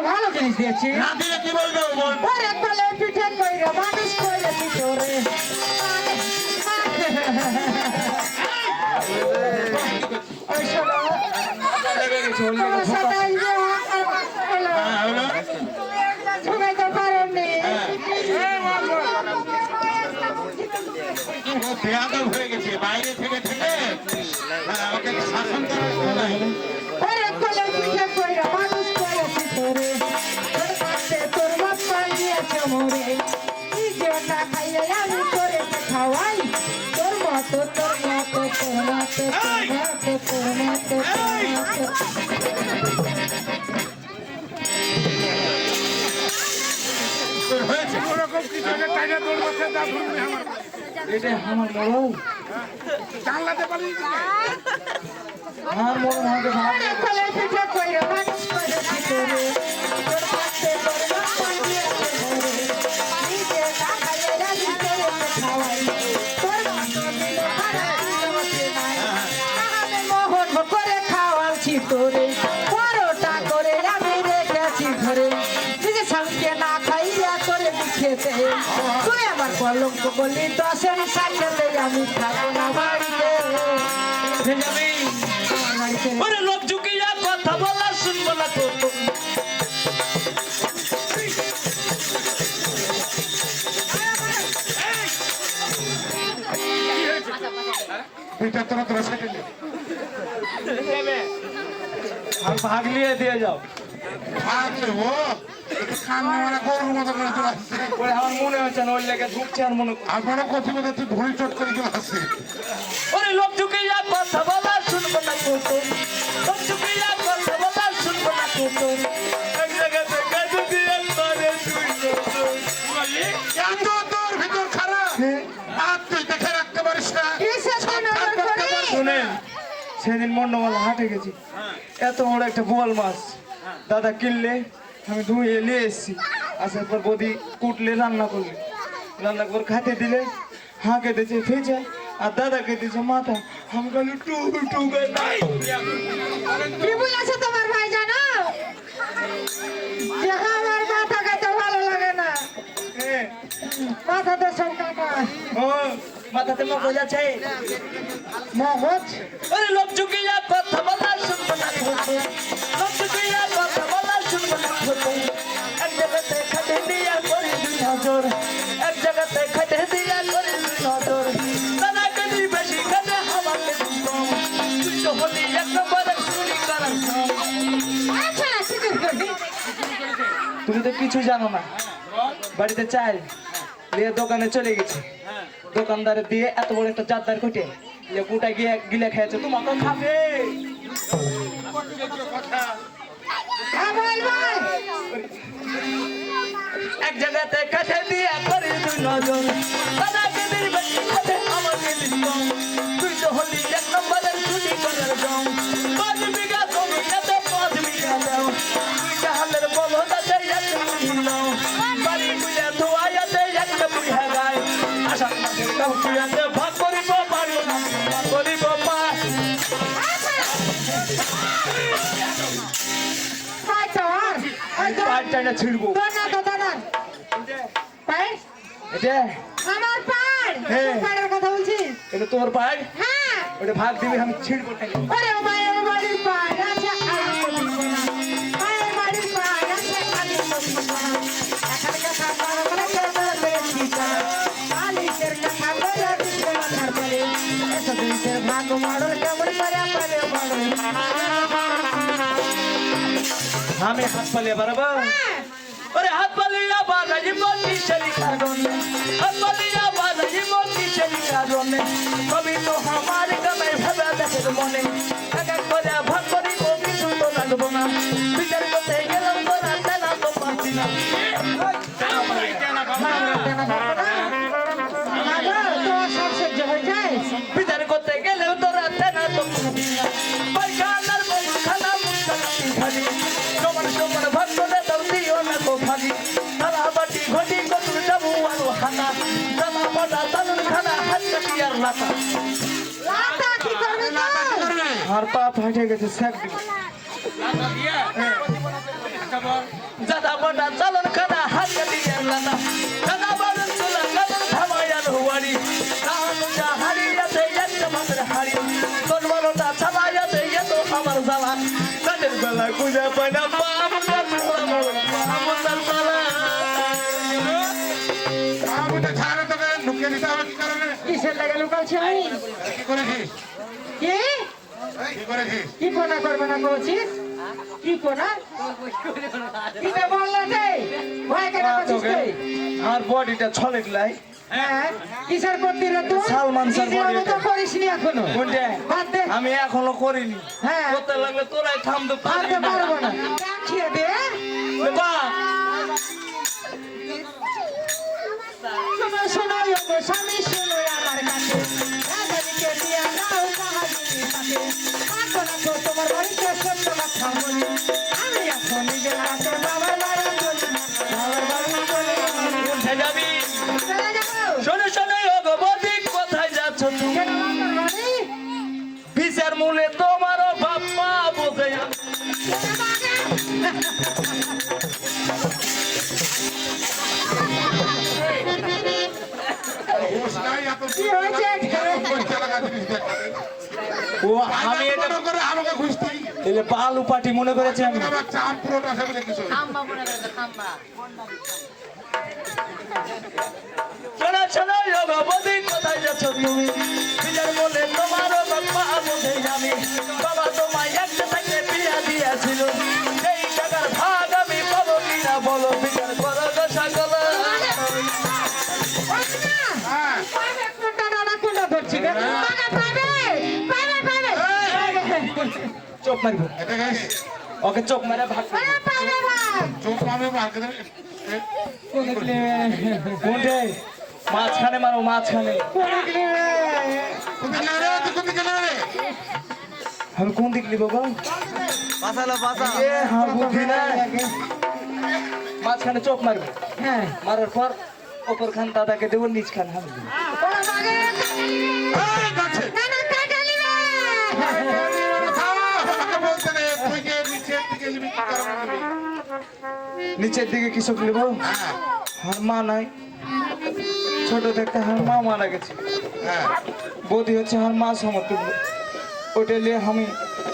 Speaker 1: ভালো জিনিস দিয়েছি
Speaker 3: না দিলে কি বলবে ও বল
Speaker 1: ওরে কলে পিঠে কইরা মানুষ কইরা পিঠরে ওই শোনো
Speaker 4: লেগে গেছে ওর
Speaker 1: তোমার
Speaker 4: লেগে
Speaker 1: সাথে এই যে হলো ঝুঁকাইতে পারেননি
Speaker 3: ও বেয়াদব হয়ে গেছে বাইরে থেকে থেকে আমাকে শাসন করার সময়
Speaker 1: ওরে কলে পিঠে কইরা মানুষ কইরা পিঠরে তোর পাশে তোর বাপ পান দিয়েছে মোরে নিজে না খাইলে আমি করে খাওয়াই তোর মতো তোর মতো তোর মতো তোর মতো তোর মতো তোর মতো
Speaker 3: তোর হয়েছে
Speaker 2: ওরকম কিছু একটা টাইনা দৌড় বসে দা ধরবে আমার
Speaker 4: এটা আমার মরণ
Speaker 2: জানলাতে পারি
Speaker 4: আমার মরণ আমাকে ভাব
Speaker 1: ওরে কলে পিঠে কইরা মানুষ কইরা পিঠরে তোর পাশে তোর বাপ পান দিয়েছে মোরে নিজে না খাইলে আমি করে খাওয়াই তোর মতো দিল খারাপ দিল নাই আমি মোহন করে খাওয়াচ্ছি তোরে পরোটা করে আমি রেখেছি ঘরে নিজে সঙ্গে না খাইয়া করে খেতে তুই আমার কলঙ্ক বলি দশের সাথে আমি থাকবো না বাড়িতে
Speaker 3: যাবি
Speaker 1: আমার বাড়িতে
Speaker 3: ওরে লোক ঝুঁকিয়া কথা বলা শুনবো না তো
Speaker 2: এটা তোরা তোরা সেটে নে
Speaker 4: আর ভাগ নিয়ে দিয়ে যাও
Speaker 2: ভাবছে ও একটু কান্না মানে গরুর মতো করে চলে আসছে
Speaker 4: ওরে আমার মনে হচ্ছে না ওর লেগে ঢুকছে আর মনে
Speaker 2: আর বড় কথা বলে তুই ধরি চট করে চলে আসছে
Speaker 3: ওরে লোক ঝুঁকিয়া কথা বলা শুনবো না তো লোক ঝুঁকিয়া কথা বলা শুনবো না তো এক জায়গাতে কাজ দিয়ে করে তুই
Speaker 2: এত তোর ভিতর খারাপ আর তুই দেখে রাখতে পারিস না
Speaker 1: কিসের জন্য আমার করি?
Speaker 4: শুনেন সেদিন মন্ডমাল হাটে গেছি এত বড় একটা বোয়াল মাছ দাদা কিনলে আমি ধুয়ে নিয়ে এসেছি আসার পর বৌদি কুটলে রান্না করলে রান্না করে খাতে দিলে হাঁকে দিয়েছে ফেঁচা আর দাদাকে দিয়েছে মাথা আমি বলি টু টু নাই
Speaker 1: কি বলেছে তোমার ভাই জানো যে আমার মাথা খাইতে ভালো লাগে না
Speaker 4: হ্যাঁ,
Speaker 1: মাথা তো সব কাটা
Speaker 4: ও মাথাতে মগজ আছে
Speaker 1: মগজ
Speaker 4: ওরে লোক চুকিয়া কথা বলা শুনবো না লোক চুকিয়া কথা বলা শুনবো না এক জায়গাতে খাটে দিয়া করি দুই নজর এক জায়গাতে খাটে দিয়া করি দুই নজর দাদা কদি বেশি খাটে আমাকে কম তুই তো হলি এক নম্বর চুরি করার সম।
Speaker 1: আচ্ছা ঠিক আছে
Speaker 4: তুমি তো কিছু জানো না বাড়িতে চাল নিয়ে দোকানে চলে গেছে দোকানদারে দিয়ে এত বড় একটা চারদার খুঁটে যে গোটা গিয়ে গিলে খেয়েছে তোমাকে খাবে এক জায়গাতে কাছে দিয়ে করে দুই নজর দাদাকে দিই বেশি কাছে আমাকে দিতাম তুই তো হলি এক নম্বরের চুরি করার জম 5 বিঘা জমি এত 5 বিঘা দাও তুই হালের বলো দাদা এক কিলো বাড়ি বুঝে ধোয়াইতে একটা বুঝা গায় আশা মাঝে কাউ তুইতে ভাগ করিব পারো না করিব পা পাঁচটা ছিড়বো এটা
Speaker 1: আমার পাড়
Speaker 4: হ্যাঁ।
Speaker 1: পাড়ের কথা বলছিস
Speaker 4: এটা তোমার পায়
Speaker 1: হ্যাঁ
Speaker 4: ওটা ভাগ দিবি আমি ছিড়বো
Speaker 1: ওরে মায়ের বাড়ির পাড় আছে মায়ের বাড়ির পাড় আছে এখানকার খাবার করে মালিকের কথা বলে মাথার পরে এত দিনের ভাগ মারো কেমন করে পারে মারো
Speaker 4: আমি হাত পালিয়ে বাড়াবো ওরে হাত পালিয়ে বাড়াই মতি শরীর গনে হাত পালিয়ে বাড়াই মতি শরীর গনে কবি তো আমার গমে ভাবে দেখে মনে এক এক করে ভাগ করি কিছু তো লাগবো না বিচার করতে গেলাম তো রাতে না তো পারছি না বিচার করতে গেলেও তো রাতে না তো পারছি না পয়সার বউ খানা মুস্তাকি খালি সমান সমান ভাগ করে দাও দিও না তো খালি তালা বাটি ঘটি কতুর যাবো আরো হানা তালা বাটা তালুন খানা হাত কাটি আর লাতা আর পা ফাটে গেছে স্যাক দিব দাদা বাটা চালন খানা হাত কাটি আর লাতা দাদা বাড়ন চুলা কাদন ধামায়ার হুয়ারি রানুজা হারিয়াতে একটা মাত্র হারি তোর বড়টা ছালায়াতে এত আমার জ্বালা রাতের বেলা খুঁজে পাই না পামুটার জ্বালা
Speaker 2: আমাকে ছাড়া তোকে ঢুকিয়ে দিতে হবে কি কারণে
Speaker 1: কিসের লাগে লুকাচ্ছি আমি
Speaker 2: কি করেছিস
Speaker 1: কি
Speaker 2: কি করেছিস
Speaker 1: কি কোনা করবে না বলছিস কি কোনা কি বে বললে দে ভয় কেন করছিস তুই
Speaker 4: আর বডিটা ছলে গলাই
Speaker 1: হ্যাঁ কিসের করতি রে তুই
Speaker 4: সালমান শাহ
Speaker 1: নিজের
Speaker 4: body
Speaker 1: মতো করিসনি এখনো
Speaker 4: কোনটা
Speaker 1: বাদ দে
Speaker 4: আমি এখনো করিনি
Speaker 1: হ্যাঁ
Speaker 4: করতে লাগলে তোরাই থামতে
Speaker 1: পারতে পারবো না দেখিয়ে দে
Speaker 4: বা
Speaker 1: শোনো শোনো গো স্বামী শোনো আমার কাছে রাজাকে দিয়া দাও কাহাজির কাছে কাটো না তো তোমার বাড়িতে সত্য কথা বলি আমি এখন নিজের হাতে বাবার বাড়ি চলি বাবার বাড়ি চলে
Speaker 4: উঠে যাবি
Speaker 1: চলে যাবো
Speaker 4: শোনো শোনো গো বদি কোথায় যাচ্ছ তুমি
Speaker 1: কেন বাবার বাড়ি
Speaker 4: বিচার মূলে তোমারও বাপ্পা বোঝে
Speaker 2: ঘোষণাই এত
Speaker 1: কি হয়েছে
Speaker 2: পয়সা লাগা জিনিস দেখ
Speaker 4: ও আমি এটা
Speaker 2: মনে করে আমাকে ঘুষতি
Speaker 4: এলে বালু পাটি মনে করেছি আমি
Speaker 2: আমার চাম পুরোটা আছে বলে কিছু
Speaker 4: শোনো শোনো গো বদি কোথায় যাচ্ছ তুমি বিচার মূলে তোমারও বাপ্পা বোঝে আমি বাবা তোমায় একটা থেকে বিয়া দিয়েছিল সেই টাকার ভাগ আমি পাবো কিনা বলো বিচার করো গো সকল
Speaker 2: হ্যাঁ
Speaker 4: চোখ মারবো
Speaker 2: এটা গাইস
Speaker 4: ওকে চোখ মারে ভাগ
Speaker 2: চোখ আমি মার্কেটে
Speaker 4: কোনটে মাঝখানে মারো মাঝখানে
Speaker 2: কোথায় গেলে রে তুই কোথায় গেলে রে
Speaker 4: আমি কোন দিক নিব গো এ হ্যাঁ বুদ্ধি না মাঝখানে চোখ মারবো
Speaker 1: হ্যাঁ
Speaker 4: মারার পর ওপর খান দাদাকে দেবো নিচ খান আমি দেবো।
Speaker 2: এই গাছে আমাকে বলতে রে তুই যে নিচের দিকে নিবি কি কারণে নিবি
Speaker 4: নিচের দিকে কৃষক নেব
Speaker 2: হ্যাঁ
Speaker 4: আর মা নাই ছোট থেকে আমার মা মারা গেছে
Speaker 2: হ্যাঁ
Speaker 4: বৌদি হচ্ছে আমার মা সমতুল্য। ওটা নিয়ে আমি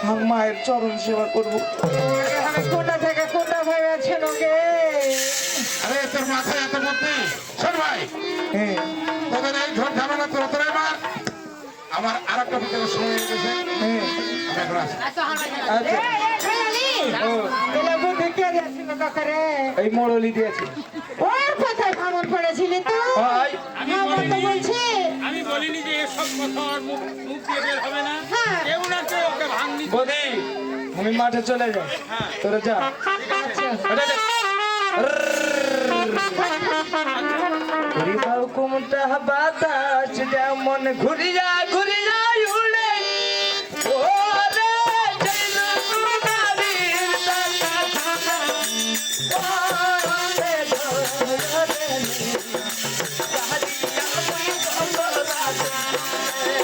Speaker 4: আমার মায়ের চরণ সেবা করবো।
Speaker 1: আমি কোটা থেকে কোটা ভেবেছেন ওকে।
Speaker 2: আরে তোর মাথায় এত বুদ্ধি শোন ভাই
Speaker 4: হ্যাঁ
Speaker 2: তোদের এই ঝোট ঝামেলা তোর তোরাই মার আমার আর একটা ভিতরে সময় হয়ে গেছে
Speaker 4: হ্যাঁ
Speaker 2: আমি এখন আসি।
Speaker 4: আচ্ছা ও,
Speaker 1: তোলা বুদ্ধি কে দিয়েছিল তোকে রে?
Speaker 4: এই মোড়লি দিয়েছে।
Speaker 1: ওর কথায় ভাঙন পড়েছিলি তো?
Speaker 4: ভাই
Speaker 1: হ্যাঁ, ও তো বলছে।
Speaker 5: আমি বলিনি যে এসব কথা আর মুখ মুখ দিয়ে বের হবে না
Speaker 1: হ্যাঁ।
Speaker 5: কেউ না কেউ ওকে ভাঙনি
Speaker 4: বৌদি আমি মাঠে চলে যাই, তোরা যা। ওটা যা। ঘুরিবাও কুমটা বাতাস যেমন ঘুরিয়া ঘুরিয়া উড়ে ওরে জৈন কুমারীর দাতা ওরে ধরে কাহিয়া মুই কমরাজ কাহিয়া মুই